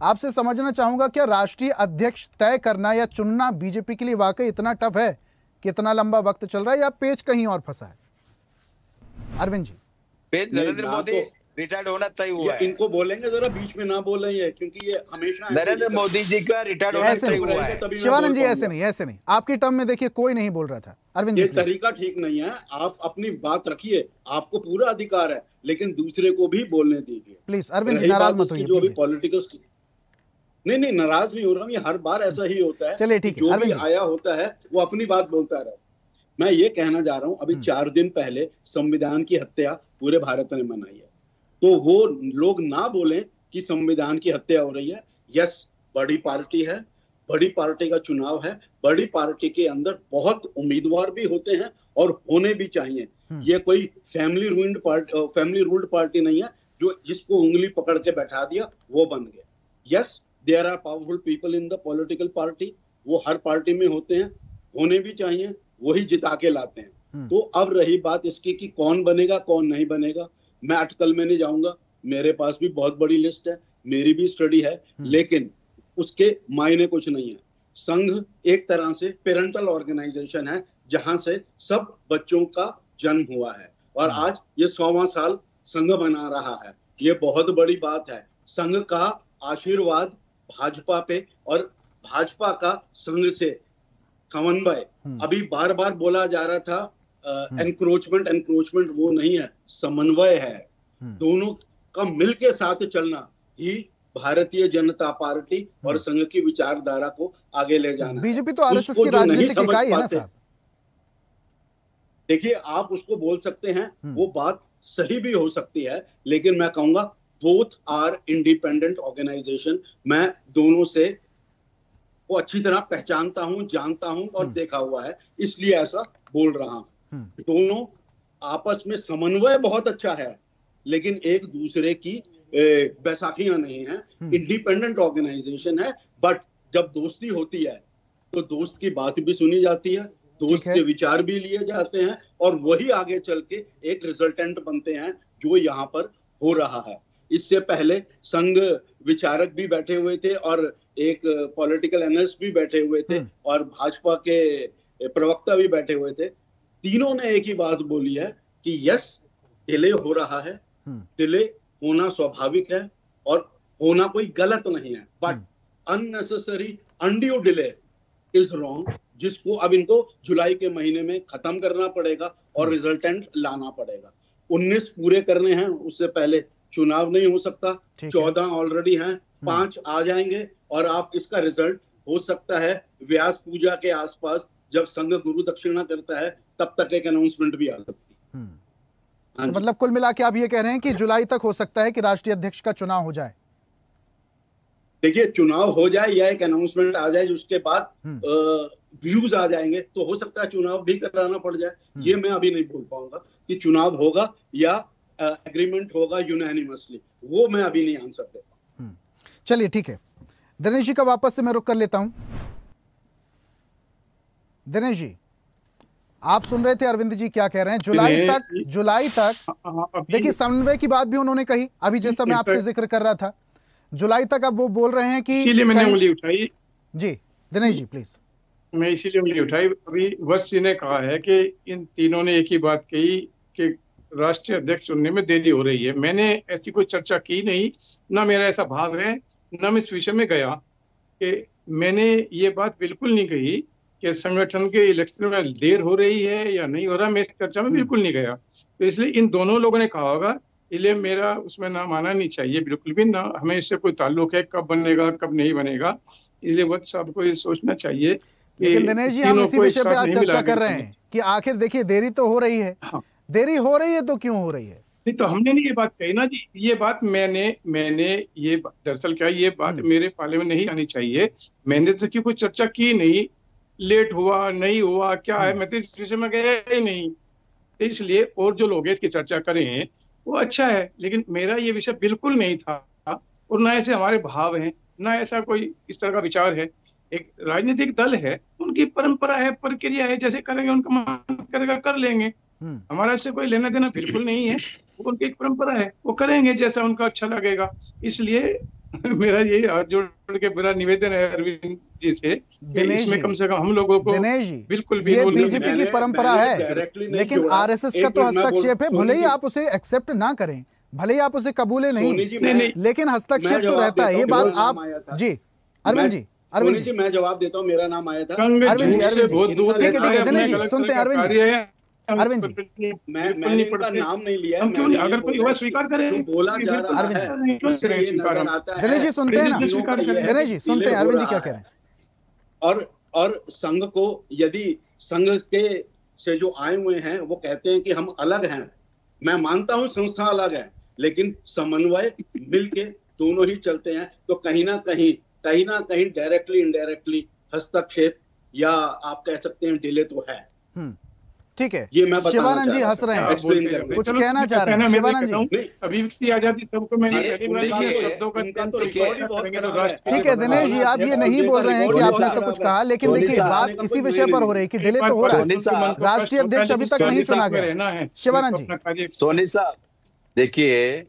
आपसे समझना चाहूंगा, क्या राष्ट्रीय अध्यक्ष तय करना या चुनना बीजेपी के लिए वाकई इतना टफ है? कितना लंबा वक्त चल रहा है या पेच कहीं और फंसा है? अरविंद जी, पेच नरेंद्र मोदी रिटायर्ड होना तय हुआ है। इनको बोलेंगे जरा बीच में ना बोलें ये, क्योंकि ये हमेशा नरेंद्र मोदी जी का रिटायर्ड होना तय हुआ है। शिवानंद जी, ऐसे नहीं, आपकी टर्म में देखिए कोई नहीं बोल रहा था। अरविंद जी, ये तरीका ठीक नहीं है, आप अपनी बात रखिए, आपको पूरा अधिकार है, लेकिन दूसरे को भी बोलने दीजिए प्लीज। अरविंद जी, नाराज मत होइए। जो भी पॉलिटिकल, नहीं नाराज नहीं हो रहा हूँ, ये हर बार ऐसा ही होता है। चलिए ठीक है, जो भी आया होता है वो अपनी बात बोलता रहे। मैं ये कहना जा रहा हूँ, अभी 4 दिन पहले संविधान की हत्या पूरे भारत ने मनाई है, तो वो लोग ना बोलें कि संविधान की हत्या हो रही है। यस, बड़ी पार्टी है, बड़ी पार्टी का चुनाव है, बड़ी पार्टी के अंदर बहुत उम्मीदवार भी होते हैं और होने भी चाहिए। ये कोई फैमिली रूल्ड पार्टी नहीं है जो जिसको उंगली पकड़ के बैठा दिया वो बन गया। Yes, there are powerful people in the political party, वो हर पार्टी में होते हैं, होने भी चाहिए, वही जिता के लाते हैं। तो अब रही बात इसकी कि कौन बनेगा कौन नहीं बनेगा, मैं अटकल में नहीं जाऊंगा, मेरे पास भी बहुत बड़ी लिस्ट है, मेरी भी स्टडी है, लेकिन उसके मायने कुछ नहीं है। संघ एक तरह से पेरेंटल ऑर्गेनाइजेशन है, जहां से सब बच्चों का जन्म हुआ है, और आज ये 100वां साल संघ मना रहा है। ये बहुत बड़ी बात है। संघ का आशीर्वाद भाजपा पे और भाजपा का संघ से समन्वय, अभी बार बार बोला जा रहा था एनक्रोचमेंट वो नहीं है, समन्वय है। दोनों का मिलके साथ चलना ही भारतीय जनता पार्टी और संघ की विचारधारा को आगे ले जाना। बीजेपी तो आरएसएस की राजनीतिक इकाई है ना साहब। देखिए, आप उसको बोल सकते हैं, वो बात सही भी हो सकती है, लेकिन मैं कहूंगा बोथ आर इंडिपेंडेंट ऑर्गेनाइजेशन। मैं दोनों से वो अच्छी तरह पहचानता हूं, जानता हूं और देखा हुआ है, इसलिए ऐसा बोल रहा हूं। दोनों आपस में समन्वय बहुत अच्छा है, लेकिन एक दूसरे की बैसाखियां नहीं है। इंडिपेंडेंट ऑर्गेनाइजेशन है, बट जब दोस्ती होती है तो दोस्त की बात भी सुनी जाती है, दोस्त के विचार भी लिए जाते हैं, और वही आगे चल के एक रिजल्टेंट बनते हैं, जो यहाँ पर हो रहा है। इससे पहले संघ विचारक भी बैठे हुए थे और एक पॉलिटिकल एनालिस्ट भी बैठे हुए थे और भाजपा के प्रवक्ता भी बैठे हुए थे। तीनों ने एक ही बात बोली है कि यस, डिले हो रहा है, डिले होना स्वाभाविक है और होना कोई गलत नहीं है, but unnecessary undue delay is wrong, जिसको अब इनको जुलाई के महीने में खत्म करना पड़ेगा और रिजल्टेंट लाना पड़ेगा। 19 पूरे करने हैं, उससे पहले चुनाव नहीं हो सकता। 14 ऑलरेडी हैं, 5 आ जाएंगे और आप इसका रिजल्ट हो सकता है व्यास पूजा के आसपास, जब संघ गुरु दक्षिणा करता है, तब तक एक अनाउंसमेंट भी आ सकती है। तो मतलब कुल मिला के आप ये कह रहे हैं कि जुलाई तक हो सकता है कि राष्ट्रीय अध्यक्ष का चुनाव हो जाए? देखिए, चुनाव हो जाए या एक अनाउंसमेंट आ जाए, उसके बाद व्यूज आ जाएंगे, तो हो सकता है चुनाव भी कराना पड़ जाए। ये मैं अभी नहीं बोल पाऊंगा कि चुनाव होगा या एग्रीमेंट होगा यूनानिमसली, वो मैं अभी नहीं आंसर दे पाऊंगा। चलिए ठीक है, दिनेश जी का वापस से मैं रुक कर लेता हूं। दिनेश जी, आप सुन रहे थे अरविंद जी क्या कह रहे हैं। जुलाई तक देखिए समन्वय की बात भी उन्होंने कही, अभी जैसा मैं आपसे जिक्र कर रहा था, जुलाई तक अब वो बोल रहे हैं कि इसीलिए मैंने उंगली उठाई। जी दिनेश जी प्लीज। मैं इसीलिए उंगली उठाई। अभी वत्स जी ने कहा है कि इन तीनों ने एक ही बात कही कि राष्ट्रीय अध्यक्ष चुनने में देरी हो रही है। मैंने ऐसी कोई चर्चा की नहीं, ना मेरा ऐसा भाव है, ना मैं इस विषय में गया कि मैंने ये बात बिल्कुल नहीं कही कि संगठन के इलेक्शन में देर हो रही है या नहीं हो रहा। मैं इस चर्चा में बिल्कुल नहीं गया। तो इसलिए इन दोनों लोगों ने कहा होगा, इसलिए मेरा उसमें नाम आना नहीं चाहिए बिल्कुल भी ना। हमें इससे कोई ताल्लुक है कब बनेगा कब नहीं बनेगा, इसलिए वक्त साहब को ये सोचना चाहिए। लेकिन दिनेश जी हम इसी विषय पे आज चर्चा कर रहे हैं कि आखिर देखिए देरी तो हो रही है। हाँ। देरी हो रही है तो क्यों हो रही है? नहीं तो हमने नहीं ये बात कही ना जी। ये बात मैंने ये दरअसल क्या ये बात मेरे पाले में नहीं आनी चाहिए। मैंने तो कोई चर्चा की नहीं, लेट हुआ नहीं हुआ क्या है, मैं तो इस विषय में गया ही नहीं। तो इसलिए और जो लोग इसकी चर्चा करें वो अच्छा है, लेकिन मेरा ये विषय बिल्कुल नहीं था और ना ऐसे हमारे भाव हैं, ना ऐसा कोई इस तरह का विचार है। एक राजनीतिक दल है, उनकी परंपरा है, प्रक्रिया है, जैसे करेंगे उनका मन करेगा कर लेंगे। हमारा इससे कोई लेना देना बिल्कुल नहीं है। वो उनकी एक परंपरा है, वो करेंगे जैसा उनका अच्छा लगेगा। इसलिए मेरा यही हाथ जोड़ के मेरा निवेदन है अरविंद जी से, इसमें कम से कम हम लोगों को बिल्कुल भी ये बीजेपी की परंपरा है, लेकिन आरएसएस का तो हस्तक्षेप है। भले ही आप उसे एक्सेप्ट ना करें, भले ही आप उसे कबूले नहीं, लेकिन हस्तक्षेप तो रहता है। ये बात आप जी अरविंद जी मैं जवाब देता हूँ। मेरा नाम आया था अरविंद जी ठीक है दिनेश जी सुनते हैं अरविंद जी मैंने इनका नाम नहीं लिया। अगर कोई हुआ स्वीकार करे बोला जा रहा है, दिनेश जी सुनते हैं ना, दिनेश जी सुनते हैं अरविंद जी क्या कह रहे हैं। और संघ को यदि संघ के से जो आए हुए हैं वो कहते हैं कि हम अलग हैं, मैं मानता हूं संस्था अलग है, लेकिन समन्वय मिलके दोनों ही चलते हैं। तो कहीं ना कहीं डायरेक्टली इनडायरेक्टली हस्तक्षेप या आप कह सकते हैं डिले तो है। ठीक है, ये मैं शिवानंद जी हंस रहे हैं, कुछ कहना चाह रहे हैं शिवानंद जी। अभिव्यक्ति आजादी सबको मैंने ठीक है दिनेश जी, आप ये नहीं बोल रहे हैं कि आपने सब कुछ कहा, लेकिन देखिए बात इसी विषय पर हो रही है कि डिले तो हो रहा है, राष्ट्रीय अध्यक्ष अभी तक नहीं चुना गया। शिवानंद जी। सोनी साहब देखिए,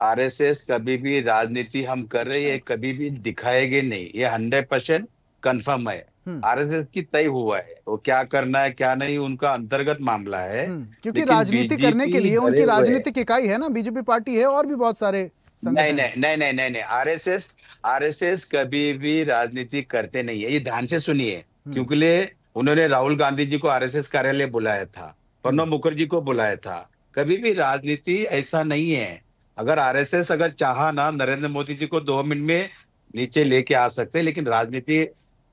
आरएसएस कभी भी राजनीति हम कर रहे हैं कभी भी दिखाएंगे नहीं, ये 100% कंफर्म है। आरएसएस की तय हुआ है, वो क्या करना है क्या नहीं उनका अंतर्गत मामला है। क्योंकि राजनीति करने के लिए उनकी राजनीतिक इकाई है ना, बीजेपी पार्टी है और भी बहुत सारे नहीं आरएसएस कभी भी राजनीति करते नहीं है, ये ध्यान से सुनिए। क्योंकि उन्होंने राहुल गांधी जी को आरएसएस कार्यालय बुलाया था, प्रणब मुखर्जी को बुलाया था। कभी भी राजनीति ऐसा नहीं है। अगर आरएसएस अगर चाहा ना नरेंद्र मोदी जी को 2 मिनट में नीचे लेके आ सकते, लेकिन राजनीति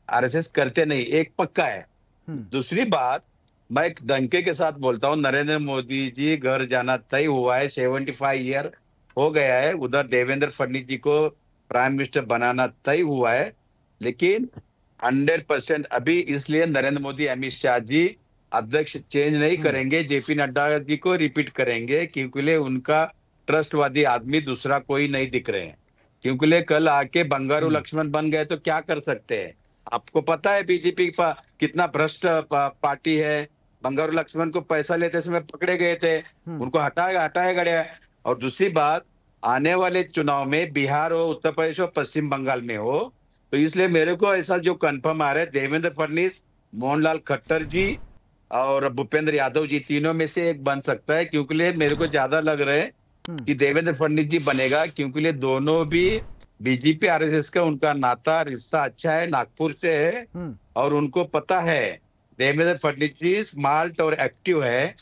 आरएसएस करते नहीं, एक पक्का है। दूसरी बात मैं एक डंके के साथ बोलता हूँ, नरेंद्र मोदी जी घर जाना तय हुआ है, 75 ईयर हो गया है। उधर देवेंद्र फडणवीस जी को प्राइम मिनिस्टर बनाना तय हुआ है, लेकिन 100% अभी इसलिए नरेंद्र मोदी अमित शाह जी अध्यक्ष चेंज नहीं करेंगे, जेपी नड्डा जी को रिपीट करेंगे, क्योंकि उनका ट्रस्टवादी आदमी दूसरा कोई नहीं दिख रहे हैं। क्योंकि कल आके बंगारू लक्ष्मण बन गए तो क्या कर सकते हैं? आपको पता है बीजेपी कितना भ्रष्ट पार्टी है। बंगारू लक्ष्मण को पैसा लेते समय पकड़े गए थे, उनको हटाया गया। और दूसरी बात, आने वाले चुनाव में बिहार हो, उत्तर प्रदेश हो, पश्चिम बंगाल में हो, तो इसलिए मेरे को ऐसा जो कंफर्म आ रहा है, देवेंद्र फडणवीस, मोहनलाल खट्टर जी और भूपेंद्र यादव जी तीनों में से एक बन सकता है। क्योंकि मेरे को ज्यादा लग रहा है कि देवेंद्र फडणवीस जी बनेगा, क्योंकि दोनों भी बीजेपी आरएसएस का उनका नाता रिश्ता अच्छा है, नागपुर से है, और उनको पता है देवेंद्र फडणवीस जी स्मार्ट और एक्टिव है।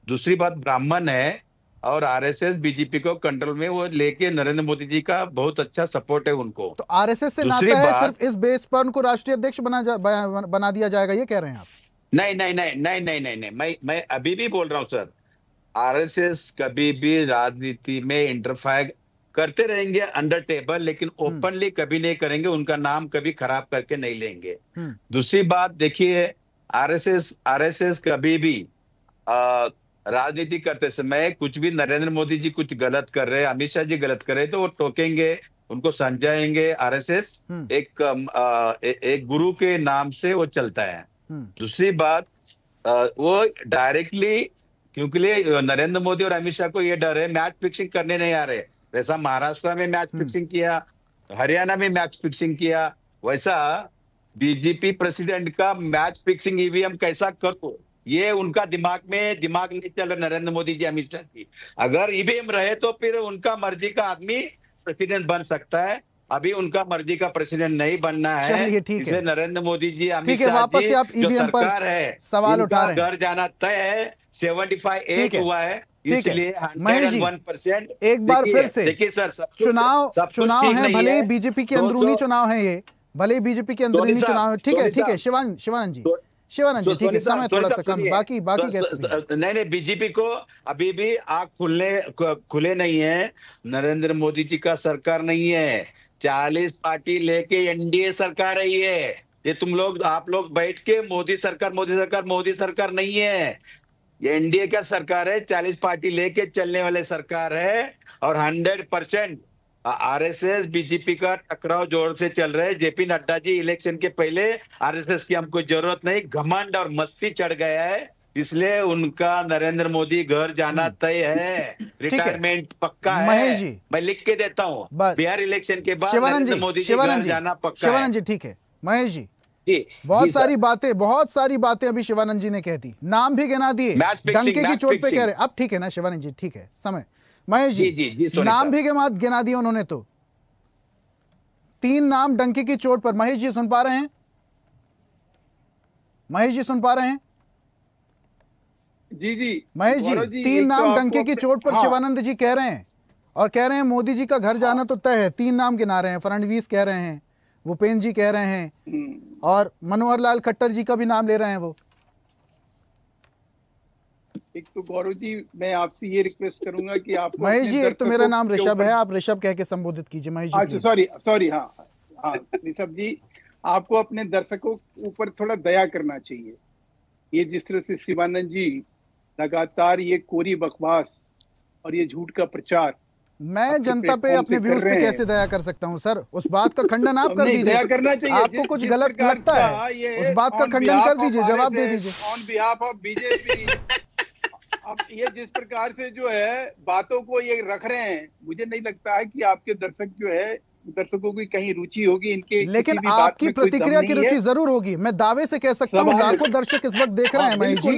दूसरी बात, ब्राह्मण है और आरएसएस बीजेपी को कंट्रोल में वो लेके नरेंद्र मोदी जी का बहुत अच्छा सपोर्ट है उनको। तो आरएसएस से नाता है, सिर्फ इस बेस पर उनको राष्ट्रीय अध्यक्ष बना दिया जाएगा, ये कह रहे हैं आप? नहीं, मैं अभी भी बोल रहा हूँ सर, आरएसएस कभी भी राजनीति में इंटरफेयर करते रहेंगे अंडर टेबल, लेकिन ओपनली कभी नहीं करेंगे, उनका नाम कभी खराब करके नहीं लेंगे। दूसरी बात देखिए, आरएसएस कभी भी राजनीति करते समय कुछ भी नरेंद्र मोदी जी कुछ गलत कर रहे हैं, अमित शाह जी गलत कर रहे हैं, तो वो टोकेंगे, उनको समझाएंगे। आरएसएस एक गुरु के नाम से वो चलता है। दूसरी बात, वो डायरेक्टली, क्योंकि नरेंद्र मोदी और अमित शाह को ये डर है मैच फिक्सिंग करने नहीं आ रहे। वैसा महाराष्ट्र में मैच फिक्सिंग किया, हरियाणा में मैच फिक्सिंग किया, वैसा बीजेपी प्रेसिडेंट का मैच फिक्सिंग ईवीएम कैसा करो, ये उनका दिमाग नहीं चल रहा नरेंद्र मोदी जी अमित शाह की। अगर ईवीएम रहे तो फिर उनका मर्जी का आदमी प्रेसिडेंट बन सकता है, अभी उनका मर्जी का प्रेसिडेंट नहीं बनना है। चलिए ठीक है, नरेंद्र मोदी जी अमित शाह वापस से आप ईवीएम पर सवाल उठा रहे हैं। घर जाना तय है, 75 हुआ है, इसलिए 101%। एक बार फिर से देखिए सर, चुनाव है, भले ही बीजेपी के अंदरूनी चुनाव है, ये भले ही बीजेपी के अंदरूनी चुनाव है। ठीक है शिवानंद जी, ठीक है, समय थोड़ा सा कम, बाकी नहीं, बीजेपी को अभी भी आंख खुले नहीं है। नरेंद्र मोदी जी का सरकार नहीं है, 40 पार्टी लेके एनडीए सरकार है ये आप लोग बैठ के मोदी सरकार नहीं है, ये एनडीए का सरकार है, 40 पार्टी लेके चलने वाले सरकार है। और 100% आरएसएस बीजेपी का टकराव जोर से चल रहा है। जेपी नड्डा जी इलेक्शन के पहले आरएसएस की हमको जरूरत नहीं, घमंड और मस्ती चढ़ गया है, इसलिए उनका नरेंद्र मोदी घर जाना तय है, रिटायरमेंट पक्का है। महेश जी, मैं लिख के देता हूँ, बिहार इलेक्शन के बाद नरेंद्र मोदी जी घर जाना पक्का है। शिवानंद जी ठीक है, महेश जी बहुत सारी बातें अभी शिवानंद जी ने कह दी, नाम भी गिना दिए, डंके की चोट पे कह रहे। अब ठीक है ना शिवानंद जी, ठीक है, समय महेश जी नाम भी गिना दिए उन्होंने, तो 3 नाम डंके की चोट पर। महेश जी सुन पा रहे हैं? जी महेश जी 3 नाम डंके की चोट पर शिवानंद जी कह रहे हैं, और कह रहे हैं मोदी जी का घर जाना तो तय है। 3 नाम गिना रहे हैं, फडणवीस कह रहे हैं, भूपेंद्र जी कह रहे हैं, और मनोहर लाल खट्टर जी का भी नाम ले रहे हैं वो। एक तो गौरव जी, मैं आपसे ये रिक्वेस्ट करूंगा कि आप महेश जी, एक तो मेरा नाम ऋषभ है, आप ऋषभ कह के संबोधित कीजिए महेश जी। अच्छा सॉरी हाँ ऋषभ जी, आपको अपने दर्शकों के ऊपर थोड़ा दया करना चाहिए। ये जिस तरह से शिवानंद जी लगातार ये कोरी बकवास और ये झूठ का प्रचार, मैं जनता पे अपने व्यूज पे कैसे दया कर सकता हूँ सर? उस बात का खंडन आप कर दीजिए, आपको कुछ गलत लगता है उस बात का खंडन कर दीजिए, जवाब दे दीजिए। ऑन बिहाफ ऑफ बीजेपी अब ये जिस प्रकार से जो है बातों को ये रख रहे हैं, मुझे नहीं लगता है कि आपके दर्शकों की कहीं रुचि होगी इनके, लेकिन आपकी प्रतिक्रिया की रुचि जरूर होगी। मैं दावे से कह सकता हूँ लाखों दर्शक इस वक्त देख रहे हैं महेश जी,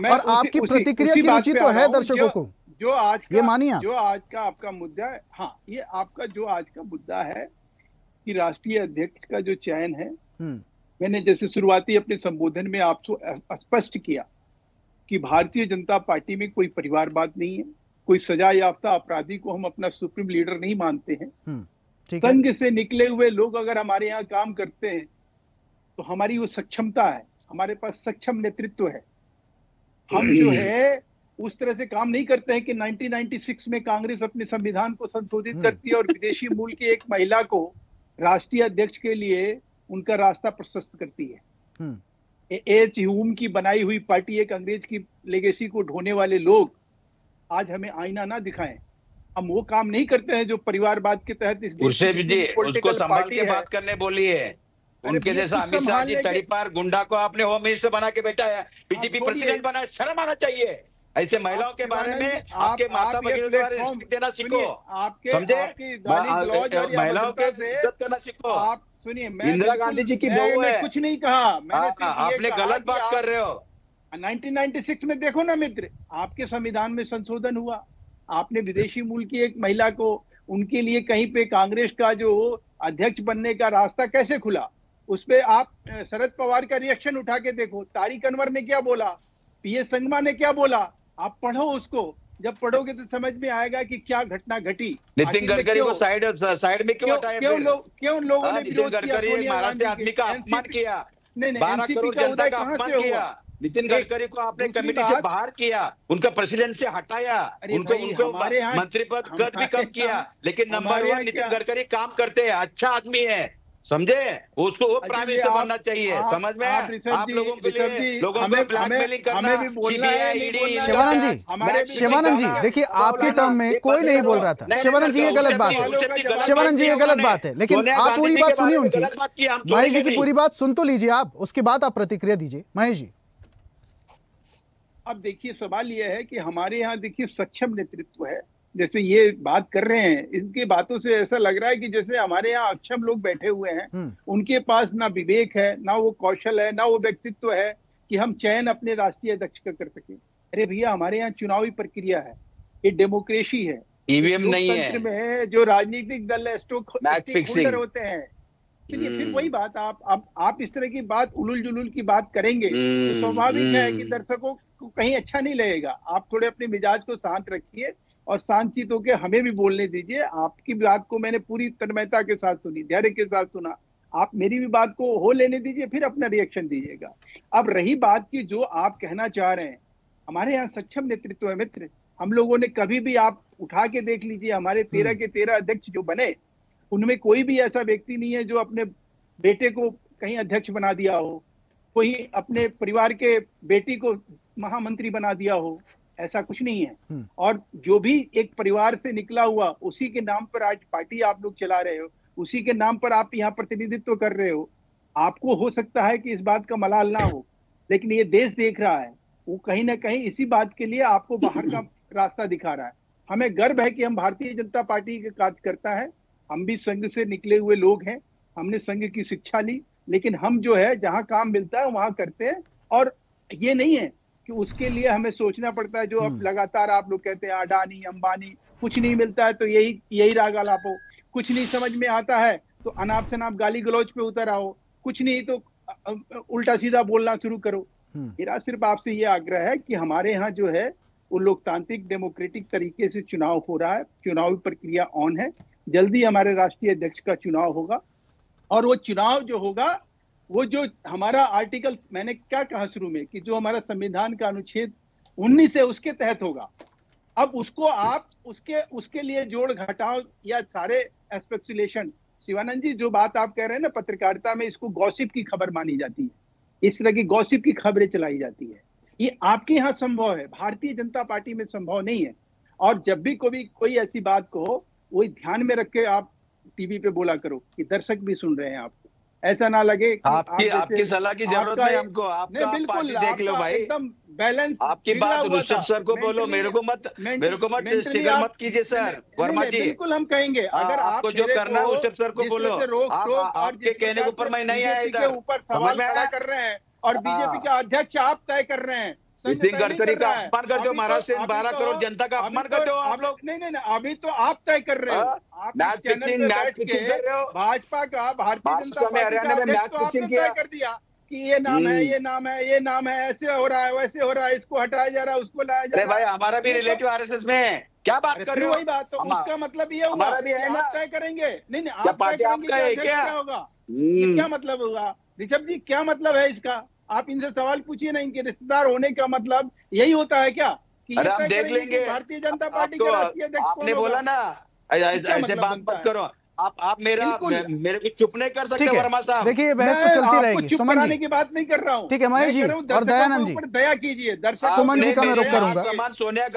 और आपकी प्रतिक्रिया की रुचि तो है दर्शकों को, जो आज ये मानिए, जो आज का आपका मुद्दा है। हाँ, ये आपका जो आज का मुद्दा है कि राष्ट्रीय अध्यक्ष का जो चयन है, मैंने जैसे शुरुआती अपने संबोधन में आपको स्पष्ट किया कि भारतीय जनता पार्टी में कोई परिवारवाद नहीं है, कोई सजा याफ्ता अपराधी को हम अपना सुप्रीम लीडर नहीं मानते हैं। संघ से निकले हुए लोग अगर हमारे यहाँ काम करते हैं तो हमारी वो सक्षमता है, हमारे पास सक्षम नेतृत्व है। हम जो है उस तरह से काम नहीं करते हैं कि 1996 में कांग्रेस अपने संविधान को संशोधित करती है और विदेशी मूल की एक महिला को राष्ट्रीय अध्यक्ष के लिए उनका रास्ता प्रशस्त करती है। एच ह्यूम की बनाई हुई पार्टी, एक अंग्रेज की लेगेसी को ढोने वाले लोग आज हमें आईना ना दिखाएं। हम वो काम नहीं करते हैं जो परिवारवाद के तहत इस देश जी उसको संभाल के बात करने बोली है। उनके जैसा अमित शाह जी तड़ीपार गुंडा को आपने होम मिनिस्टर बना के बैठा है, बीजेपी प्रेसिडेंट बना, शर्म आना चाहिए। ऐसे महिलाओं के बारे में आपके माता बहनों के बारे में देना सीखो, समझे? महिलाओं के इज्जत करना सीखो। आप सुनिए, इंदिरा गांधी जी की बहू है, कुछ नहीं कहा मैंने, आपने गलत बात कर रहे हो। 1996 में देखो ना मित्र, आपके संविधान में संशोधन हुआ, आपने विदेशी मूल की एक महिला को उनके लिए कहीं पे कांग्रेस का जो अध्यक्ष बनने का रास्ता कैसे खुला, उस पे आप शरद पवार का रिएक्शन उठा के देखो। तारिक अनवर ने क्या बोला, पीएस संगमा ने क्या बोला, आप पढ़ो उसको। जब पढ़ोगे तो समझ में आएगा कि क्या घटना घटी। नितिन गडकरी को साइड में क्यों हटाया? क्यों लोगों ने विरोध किया? महाराष्ट्र आदमी का अपमान किया, नहीं 12 करोड़ जनता का अपमान किया। नितिन गडकरी को आपने कमेटी से बाहर किया, उनका प्रेसिडेंट से हटाया, उनको मंत्री पद भी कम किया। लेकिन नंबर 1 नितिन गडकरी काम करते हैं, अच्छा आदमी है, समझे? उसको वो प्राइम मिनिस्टर बनना चाहिए, समझ में? आप लोगों के लिए लोगों को ब्लैकमेलिंग करना, शिवानंद जी, शिवानंद जी देखिए आपके टर्म में कोई नहीं बोल रहा था। शिवानंद जी ये गलत बात है, शिवानंद जी ये गलत बात है, लेकिन आप पूरी बात सुनिए उनकी। महेश जी की पूरी बात सुन तो लीजिए आप, उसके बाद आप प्रतिक्रिया दीजिए। महेश जी अब देखिए सवाल यह है कि हमारे यहाँ देखिए सक्षम नेतृत्व है, जैसे ये बात कर रहे हैं, इनकी बातों से ऐसा लग रहा है कि जैसे हमारे यहाँ अक्षम लोग बैठे हुए हैं, उनके पास ना विवेक है, ना वो कौशल है, ना वो व्यक्तित्व है कि हम चयन अपने राष्ट्रीय अध्यक्ष का कर सके। अरे भैया हमारे यहाँ चुनावी प्रक्रिया है, ये डेमोक्रेसी है, ईवीएम नहीं है में जो राजनीतिक दल स्टेक होल्डर होते हैं। चलिए फिर वही बात, आप इस तरह की बात उलूल जुलूल की बात करेंगे तो स्वाभाविक है कि दर्शकों को कहीं अच्छा नहीं लगेगा। आप थोड़े अपने मिजाज को शांत रखिए और शांतित होकर हमें भी बोलने दीजिए। आपकी बात को मैंने पूरी तन्मयता के साथ सुनी, धैर्य के साथ सुना, आप मेरी भी बात को हो लेने दीजिए, फिर अपना रिएक्शन दीजिएगा। अब रही बात की जो आप कहना चाह रहे हैं, हमारे यहाँ सक्षम नेतृत्व है मित्र। हम लोगों ने कभी भी, आप उठा के देख लीजिए, हमारे 13 के 13 अध्यक्ष जो बने, उनमें कोई भी ऐसा व्यक्ति नहीं है जो अपने बेटे को कहीं अध्यक्ष बना दिया हो, कोई अपने परिवार के बेटी को महामंत्री बना दिया हो, ऐसा कुछ नहीं है। और जो भी एक परिवार से निकला हुआ, उसी के नाम पर आज पार्टी आप लोग चला रहे हो, उसी के नाम पर आप यहाँ प्रतिनिधित्व कर रहे हो। आपको हो सकता है कि इस बात का मलाल ना हो, लेकिन ये देश देख रहा है, वो कहीं ना कहीं इसी बात के लिए आपको बाहर का रास्ता दिखा रहा है। हमें गर्व है कि हम भारतीय जनता पार्टी के कार्यकर्ता है, हम भी संघ से निकले हुए लोग हैं, हमने संघ की शिक्षा ली, लेकिन हम जो है जहाँ काम मिलता है वहां करते हैं। और ये नहीं है कि उसके लिए हमें सोचना पड़ता है, जो अब लगातार आप लोग कहते हैं अडानी अंबानी, कुछ नहीं मिलता है तो यही राग आलापो, कुछ नहीं समझ में आता है तो अनाप शनाप गाली गलौज पे उतर आओ, कुछ नहीं तो उल्टा सीधा बोलना शुरू करो। मेरा सिर्फ आपसे ये आग्रह है कि हमारे यहाँ जो है वो लोकतांत्रिक डेमोक्रेटिक तरीके से चुनाव हो रहा है, चुनावी प्रक्रिया ऑन है, जल्दी हमारे राष्ट्रीय अध्यक्ष का चुनाव होगा। और वो चुनाव जो होगा, वो जो हमारा आर्टिकल, मैंने क्या कहा शुरू में कि जो हमारा संविधान का अनुच्छेद 19 है उसके तहत होगा। अब उसको आप उसके लिए जोड़ घटाओ या सारे स्पेकुलेशन, शिवानंद जी जो बात आप कह रहे हैं ना, पत्रकारिता में इसको गॉसिप की खबर मानी जाती है, इस तरह की गॉसिप की खबरें चलाई जाती है। ये आपके यहाँ संभव है, भारतीय जनता पार्टी में संभव नहीं है। और जब भी कोई ऐसी बात को वही ध्यान में रख के आप टीवी पे बोला करो कि दर्शक भी सुन रहे हैं आपको, ऐसा ना लगे कि आपकी सलाह की जरूरत नहीं हमको। आपका बिल्कुल देख लो भाई, एकदम बैलेंस आपकी बात ऋषभ सर को बोलो, मेरे को मत ट्रिगर मत कीजिए सर। वर्मा जी बिल्कुल हम कहेंगे, अगर आपको जो करना है ऋषभ सर को बोलो। आपके कहने के ऊपर मैं नहीं आया इधर, ऊपर सवाल खड़ा कर रहे हैं और बीजेपी का अध्यक्ष आप तय कर रहे हैं। नितिन गडकरी का अपमान करते हो, महाराष्ट्र से 12 करोड़ जनता का अपमान करते हो आप लोग। नहीं, अभी तो आप तय कर रहे हो, आप चैनल पे बैठ के भाजपा का, भारतीय जनता पार्टी का अध्यक्ष तो आपने तय कर दिया कि ये नाम है, ये नाम है, ये नाम है, ऐसे हो रहा है, वैसे हो रहा है, इसको हटाया जा रहा है, उसको लाया जा रहा है। भाई हमारा भी रिलेटिव आरएसएस में है, क्या बात कर रहे हो? वही बात, तो उसका मतलब ये होगा आप तय करेंगे। नहीं, आप तय करेंगे क्या होगा, क्या मतलब होगा? ऋषभ जी क्या मतलब है इसका? आप इनसे सवाल पूछिए ना, इनके रिश्तेदार होने का मतलब यही होता है क्या कि अरे हम देख लेंगे भारतीय जनता पार्टी के राष्ट्रीय अध्यक्ष आपने बोला ना, ऐसे बात मत करो। आप मेरे को चुप नहीं कर सकते वर्मा साहब। देखिए बहस तो चलती रहेगी। सुमन जी की बात नहीं कर रहा हूँ, ठीक है महेश जी और दयानंद जी, दया कीजिए दर्शक। सुमन जी का मैं रुक करूंगा,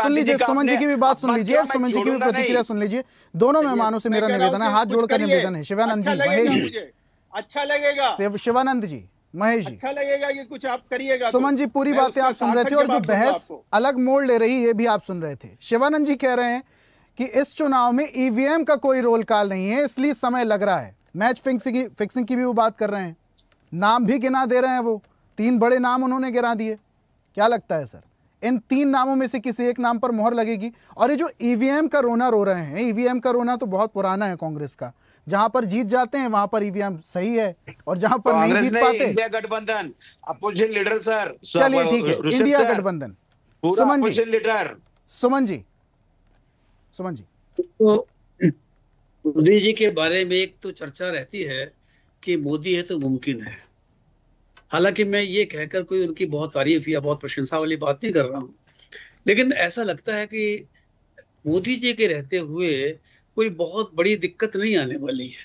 सुन लीजिए सुमन जी की भी बात सुन लीजिए और सुमन जी की भी प्रतिक्रिया सुन लीजिए। दोनों मेहमानों से मेरा निवेदन है, हाथ जोड़कर निवेदन है। शिवानंद जी, महेश जी, अच्छा लगेगा। शिवानंद जी, महेश जी, अच्छा लगेगा कि कुछ आप करिएगा। सुमन जी पूरी बातें आप सुन रहे थे और जो बहस अलग मोड़ ले रही ये भी आप सुन रहे थे। शिवानंद जी कह रहे हैं कि इस चुनाव में ईवीएम का कोई रोल कॉल नहीं है, इसलिए समय लग रहा है। मैच फिक्सिंग की भी वो बात कर रहे हैं, नाम भी गिना दे रहे हैं। वो 3 बड़े नाम उन्होंने गिना दिए। क्या लगता है सर, इन 3 नामों में से किसी एक नाम पर मोहर लगेगी? और ये जो ईवीएम का रोना रो रहे हैं, ईवीएम का रोना तो बहुत पुराना है कांग्रेस का। जहां पर जीत जाते हैं वहां पर ईवीएम सही है और जहां पर नहीं जीत पाते इंडिया गठबंधन अपोजिशन लीडर सर। चलिए ठीक है, इंडिया गठबंधन। सुमन जी, लीडर सुमन जी तो मोदी जी के बारे में एक तो चर्चा रहती है कि मोदी है तो मुमकिन है। हालांकि मैं ये कहकर कोई उनकी बहुत तारीफ या बहुत प्रशंसा वाली बात नहीं कर रहा हूँ, लेकिन ऐसा लगता है कि मोदी जी के रहते हुए कोई बहुत बड़ी दिक्कत नहीं आने वाली है।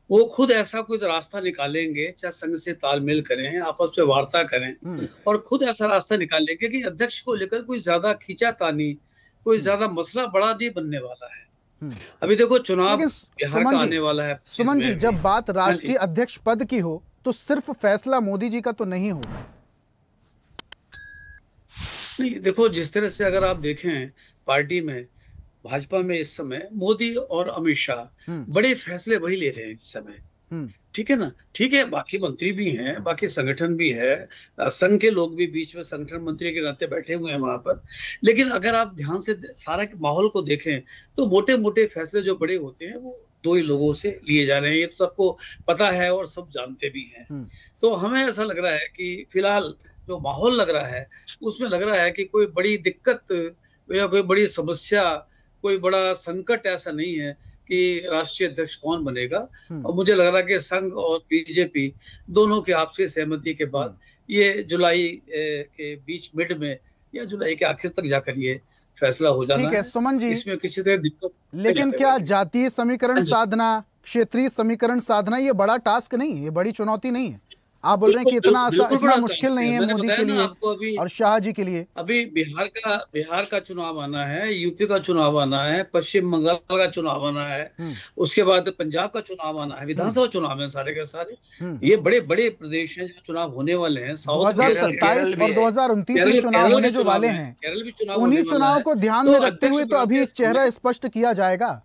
वो खुद ऐसा कोई रास्ता निकालेंगे, चाहे संघ से तालमेल करें, आपस में वार्ता करें और खुद ऐसा रास्ता निकालेंगे कि अध्यक्ष को लेकर कोई ज्यादा खींचातानी, कोई ज्यादा मसला बड़ा नहीं बनने वाला है। अभी देखो चुनाव बिहार का आने वाला है। सुमन जी, जब बात राष्ट्रीय अध्यक्ष पद की हो तो सिर्फ फैसला मोदी जी का तो नहीं होगा। नहीं, देखो जिस तरह से अगर आप देखें पार्टी में, भाजपा में इस समय मोदी और अमित शाह बड़े फैसले वही ले रहे हैं इस समय, ठीक है ना। ठीक है, बाकी मंत्री भी हैं, बाकी संगठन भी है, संघ के लोग भी बीच में संगठन मंत्री के नाते बैठे हुए हैं वहां पर। लेकिन अगर आप ध्यान से सारा माहौल को देखें तो मोटे मोटे फैसले जो बड़े होते हैं वो दो ही लोगों से लिए जा रहे हैं, ये तो सबको पता है और सब जानते भी हैं। तो हमें ऐसा लग रहा है कि फिलहाल जो माहौल लग रहा है उसमें लग रहा है कि कोई बड़ी दिक्कत या कोई बड़ी समस्या, कोई बड़ा संकट ऐसा नहीं है कि राष्ट्रीय अध्यक्ष कौन बनेगा। और मुझे लग रहा है कि संघ और बीजेपी दोनों की आपसी सहमति के बाद ये जुलाई के बीच मिड में या जुलाई के आखिर तक जाकर ये फैसला हो जाना। ठीक है सुमन जी, इसमें किसी तरह दिक्कत। लेकिन क्या जातीय समीकरण साधना, क्षेत्रीय समीकरण साधना ये बड़ा टास्क नहीं है, ये बड़ी चुनौती नहीं है? आप बोल रहे हैं कि इतना मुश्किल नहीं है मोदी के लिए और शाह जी के लिए। अभी बिहार का चुनाव आना है, यूपी का चुनाव आना है, पश्चिम बंगाल का चुनाव आना है, उसके बाद पंजाब का चुनाव आना है, विधानसभा चुनाव है सारे के सारे। ये बड़े बड़े प्रदेश हैं जो चुनाव होने वाले हैं। 2027 और 2029 में चुनाव होने जो वाले हैं, केरल भी चुनाव, उन्हीं चुनाव को ध्यान में रखते हुए तो अभी एक चेहरा स्पष्ट किया जाएगा।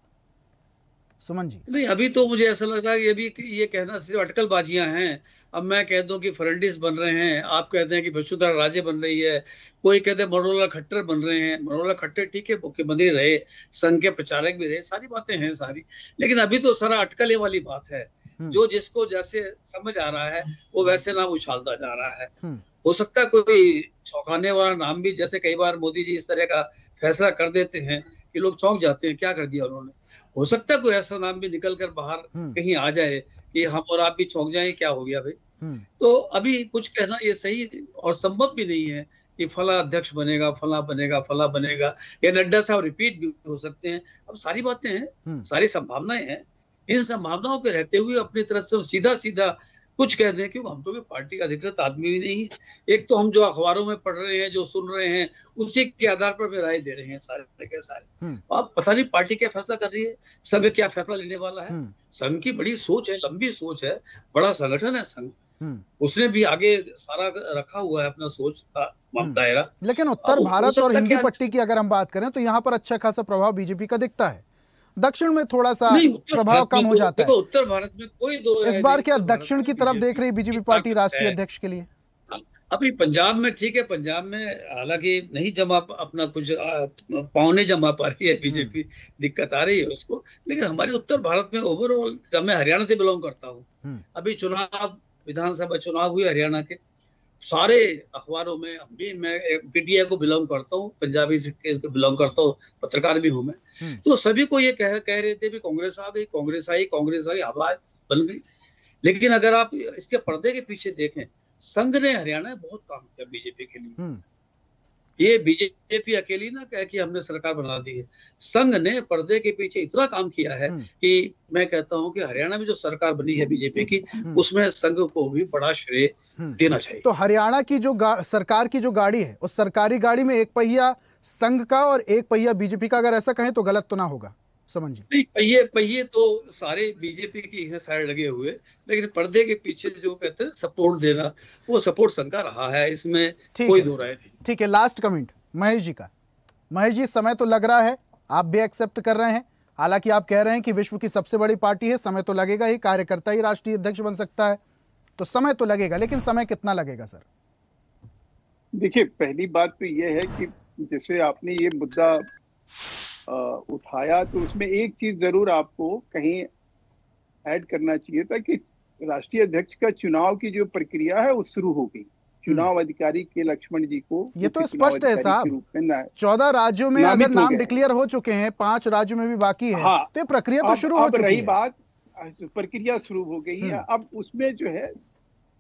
सुमन जी, नहीं, अभी तो मुझे ऐसा लग रहा है कि ये कहना सिर्फ अटकलबाजियां हैं। अब मैं कह दूं कि फर्नांडिस बन रहे हैं, आप कहते हैं कि वसुंधरा राजे बन रही है, कोई कहते हैं मनोहर लाल खट्टर बन रहे हैं। मनोहर लाल खट्टर ठीक है, मुख्यमंत्री रहे, संघ के प्रचारक भी रहे, सारी बातें हैं सारी, लेकिन अभी तो सारा अटकले वाली बात है। जो जिसको जैसे समझ आ रहा है वो वैसे नाम उछालता जा रहा है। हो सकता है कोई चौंकाने वाला नाम भी, जैसे कई बार मोदी जी इस तरह का फैसला कर देते हैं कि लोग चौंक जाते हैं, क्या कर दिया उन्होंने। हो सकता है कोई ऐसा नाम भी निकल कर बाहर कहीं आ जाए कि हम और आप भी चौंक जाएं, क्या हो गया भाई। तो अभी कुछ कहना ये सही और संभव भी नहीं है कि फला अध्यक्ष बनेगा, फला बनेगा, फला बनेगा, या नड्डा साहब रिपीट भी हो सकते हैं। अब सारी बातें हैं, सारी संभावनाएं हैं। इन संभावनाओं के रहते हुए अपनी तरफ से सीधा सीधा कुछ कह दें कि हम तो भी पार्टी का अधिकृत आदमी भी नहीं है। एक तो हम जो अखबारों में पढ़ रहे हैं, जो सुन रहे हैं, उसी के आधार पर राय दे रहे हैं सारे के सारे। अब पता नहीं पार्टी क्या फैसला कर रही है, संघ क्या फैसला लेने वाला है। संघ की बड़ी सोच है, लंबी सोच है, बड़ा संगठन है संघ, उसने भी आगे सारा रखा हुआ है अपना सोच का दायरा। लेकिन उत्तर भारत और हिंदी पट्टी की अगर हम बात करें तो यहाँ पर अच्छा खासा प्रभाव बीजेपी का दिखता है, दक्षिण में थोड़ा सा प्रभाव कम हो जाता है। उत्तर भारत में कोई दो इस बार क्या दक्षिण की तरफ देख रही बीजेपी पार्टी राष्ट्रीय अध्यक्ष के लिए? अभी पंजाब में ठीक है, पंजाब में हालांकि नहीं जमा अपना कुछ पौने जमा पा रही है बीजेपी, दिक्कत आ रही है उसको। लेकिन हमारे उत्तर भारत में ओवरऑल, जब मैं हरियाणा से बिलोंग करता हूँ, अभी चुनाव, विधानसभा चुनाव हुए हरियाणा के, सारे अखबारों में, मैं पीटीआई को बिलोंग करता हूँ, पंजाबी से बिलोंग करता हूँ, पत्रकार भी हूँ मैं, तो सभी को ये कह रहे थे भी कांग्रेस आ गई, कांग्रेस आई, हवा बन गई। लेकिन अगर आप इसके पर्दे के पीछे देखें, संघ ने हरियाणा में बहुत काम किया बीजेपी के लिए। ये बीजेपी अकेली ना कहे कि हमने सरकार बना दी है, संघ ने पर्दे के पीछे इतना काम किया है कि मैं कहता हूं कि हरियाणा में जो सरकार बनी है बीजेपी की, उसमें संघ को भी बड़ा श्रेय देना चाहिए। तो हरियाणा की जो सरकार की जो गाड़ी है, उस सरकारी गाड़ी में एक पहिया संघ का और एक पहिया बीजेपी का, अगर ऐसा कहें तो गलत तो ना होगा समझ जी? नहीं, पहिए तो सारे बीजेपी की है सारे लगे हुए, लेकिन पर्दे के पीछे जो कहते हैं सपोर्ट देना, वो सपोर्ट संघ का रहा है, इसमें कोई दो राय नहीं। ठीक है, लास्ट कमेंट महेश जी का। महेश जी, समय तो लग रहा है, आप भी एक्सेप्ट कर रहे हैं, हालांकि आप कह रहे हैं कि विश्व की सबसे बड़ी पार्टी है, समय तो लगेगा ही, कार्यकर्ता ही राष्ट्रीय अध्यक्ष बन सकता है, तो समय तो लगेगा, लेकिन समय कितना लगेगा सर? देखिए, पहली बात तो यह है कि जैसे आपने ये मुद्दा उठाया, तो उसमें एक चीज जरूर आपको कहीं ऐड करना चाहिए था कि राष्ट्रीय अध्यक्ष का चुनाव की जो प्रक्रिया है वो शुरू हो गई। चुनाव अधिकारी के लक्ष्मण जी को, ये तो स्पष्ट है साहब, 14 राज्यों में अगर नाम डिक्लेयर हो चुके हैं, 5 राज्यों में भी बाकी है, हाँ, तो ये प्रक्रिया तो शुरू हो चुकी है। रही बात, प्रक्रिया शुरू हो गई है। अब उसमें जो है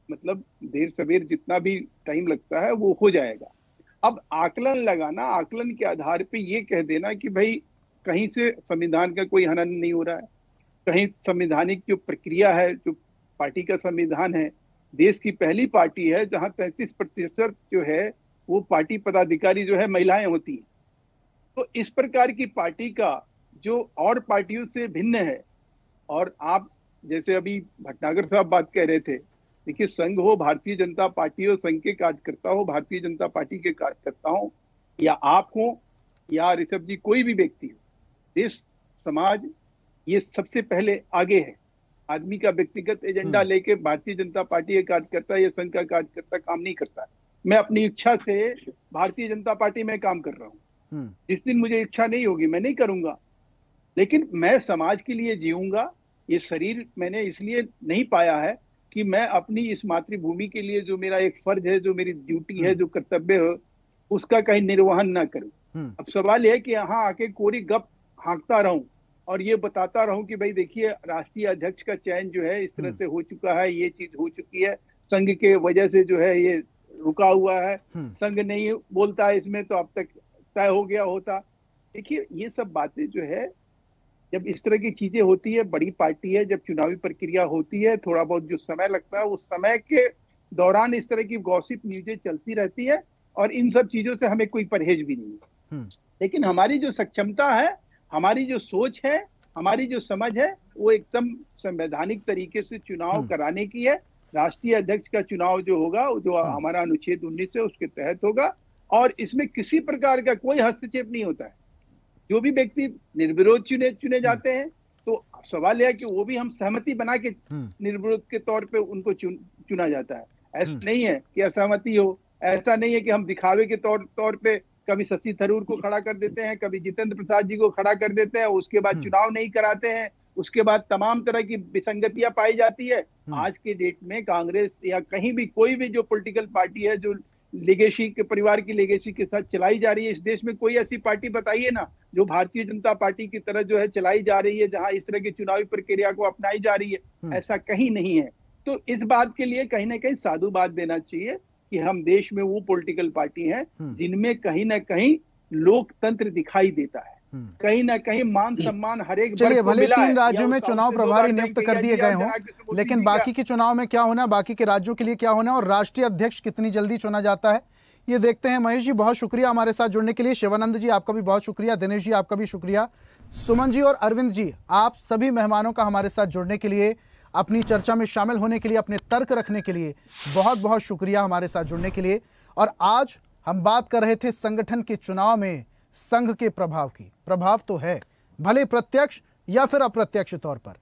मतलब देर सवेर जितना भी टाइम लगता है वो हो जाएगा। अब आकलन लगाना, आकलन के आधार पे ये कह देना कि भाई कहीं से संविधान का कोई हनन नहीं हो रहा है, कहीं संवैधानिक जो प्रक्रिया है, जो पार्टी का संविधान है, देश की पहली पार्टी है जहां 33% जो है वो पार्टी पदाधिकारी जो है महिलाएं होती हैं। तो इस प्रकार की पार्टी का जो और पार्टियों से भिन्न है, और आप जैसे अभी भटनागर साहब बात कह रहे थे, देखिए संघ हो, भारतीय जनता पार्टी हो, संघ के कार्यकर्ता हो, भारतीय जनता पार्टी के कार्यकर्ता हो, या आप हो या ऋषभ जी कोई भी व्यक्ति हो, देश समाज ये सबसे पहले आगे है। आदमी का व्यक्तिगत एजेंडा लेके भारतीय जनता पार्टी का कार्यकर्ता या संघ का कार्यकर्ता काम नहीं करता है। मैं अपनी इच्छा से भारतीय जनता पार्टी में काम कर रहा हूँ, जिस दिन मुझे इच्छा नहीं होगी मैं नहीं करूंगा, लेकिन मैं समाज के लिए जीऊंगा। ये शरीर मैंने इसलिए नहीं पाया है कि मैं अपनी इस मातृभूमि के लिए जो मेरा एक फर्ज है, जो मेरी ड्यूटी है, जो कर्तव्य है, उसका कहीं निर्वहन ना करूं। अब सवाल यह है कि यहाँ आके कोरी गप हाँकता रहूं और ये बताता रहूं कि भाई देखिए राष्ट्रीय अध्यक्ष का चयन जो है इस तरह से हो चुका है, ये चीज हो चुकी है, संघ के वजह से जो है ये रुका हुआ है, संघ नहीं बोलता है इसमें, तो अब तक तय हो गया होता। देखिए ये सब बातें जो है, जब इस तरह की चीजें होती है, बड़ी पार्टी है, जब चुनावी प्रक्रिया होती है, थोड़ा बहुत जो समय लगता है, उस समय के दौरान इस तरह की गॉसिप न्यूज़ें चलती रहती है और इन सब चीजों से हमें कोई परहेज भी नहीं है। लेकिन हमारी जो सक्षमता है, हमारी जो सोच है, हमारी जो समझ है, वो एकदम संवैधानिक तरीके से चुनाव कराने की है। राष्ट्रीय अध्यक्ष का चुनाव जो होगा, जो हमारा अनुच्छेद 19 है उसके तहत होगा, और इसमें किसी प्रकार का कोई हस्तक्षेप नहीं होता है। जो भी व्यक्ति निर्विरोध चुने जाते हैं, तो सवाल यह है कि वो भी हम सहमति बना के निर्विरोध के तौर पे उनको चुना जाता है। ऐसा नहीं है कि असहमति हो, ऐसा नहीं है कि हम दिखावे के तौर पे कभी शशि थरूर को खड़ा कर देते हैं, कभी जितेंद्र प्रसाद जी को खड़ा कर देते हैं, उसके बाद चुनाव नहीं कराते हैं, उसके बाद तमाम तरह की विसंगतियां पाई जाती है। आज के डेट में कांग्रेस या कहीं भी कोई भी जो पॉलिटिकल पार्टी है जो लेगेसी के परिवार की लेगेसी के साथ चलाई जा रही है, इस देश में कोई ऐसी पार्टी बताइए ना जो भारतीय जनता पार्टी की तरह जो है चलाई जा रही है, जहां इस तरह की चुनावी प्रक्रिया को अपनाई जा रही है, ऐसा कहीं नहीं है। तो इस बात के लिए कहीं ना कहीं साधुवाद देना चाहिए कि हम देश में वो पॉलिटिकल पार्टी हैं जिनमें कहीं ना कहीं लोकतंत्र दिखाई देता है, कहीं ना कहीं मान सम्मान हर एक। चलिए, भले 3 राज्यों में चुनाव प्रभारी नियुक्त कर दिए गए हों, लेकिन बाकी के चुनाव में क्या होना, बाकी के राज्यों के लिए क्या होना और राष्ट्रीय अध्यक्ष कितनी जल्दी चुना जाता है, ये देखते हैं। महेश जी बहुत शुक्रिया हमारे साथ जुड़ने के लिए, शिवानंद जी आपका भी बहुत शुक्रिया, दिनेश जी आपका भी शुक्रिया, सुमन जी और अरविंद जी आप सभी मेहमानों का हमारे साथ जुड़ने के लिए, अपनी चर्चा में शामिल होने के लिए, अपने तर्क रखने के लिए बहुत बहुत शुक्रिया हमारे साथ जुड़ने के लिए। और आज हम बात कर रहे थे संगठन के चुनाव में संघ के प्रभाव की। प्रभाव तो है, भले प्रत्यक्ष या फिर अप्रत्यक्ष तौर पर,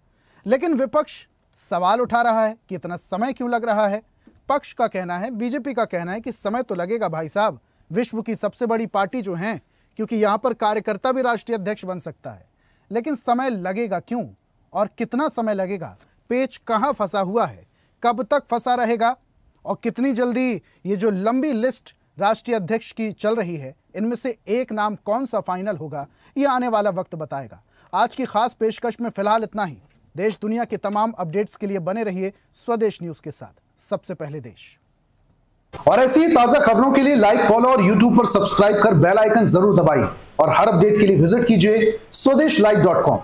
लेकिन विपक्ष सवाल उठा रहा है कि इतना समय क्यों लग रहा है। पक्ष का कहना है, बीजेपी का कहना है कि समय तो लगेगा भाई साहब, विश्व की सबसे बड़ी पार्टी जो है, क्योंकि यहां पर कार्यकर्ता भी राष्ट्रीय अध्यक्ष बन सकता है, लेकिन समय लगेगा क्यों और कितना समय लगेगा, पेच कहां फंसा हुआ है, कब तक फंसा रहेगा और कितनी जल्दी ये जो लंबी लिस्ट राष्ट्रीय अध्यक्ष की चल रही है, इनमें से एक नाम कौन सा फाइनल होगा, ये आने वाला वक्त बताएगा। आज की खास पेशकश में फिलहाल इतना ही। देश दुनिया के तमाम अपडेट्स के लिए बने रहिए स्वदेश न्यूज के साथ, सबसे पहले देश। और ऐसी ही ताजा खबरों के लिए लाइक, फॉलो और यूट्यूब पर सब्सक्राइब कर बेल आइकन जरूर दबाइए और हर अपडेट के लिए विजिट कीजिए स्वदेशलाइव.com।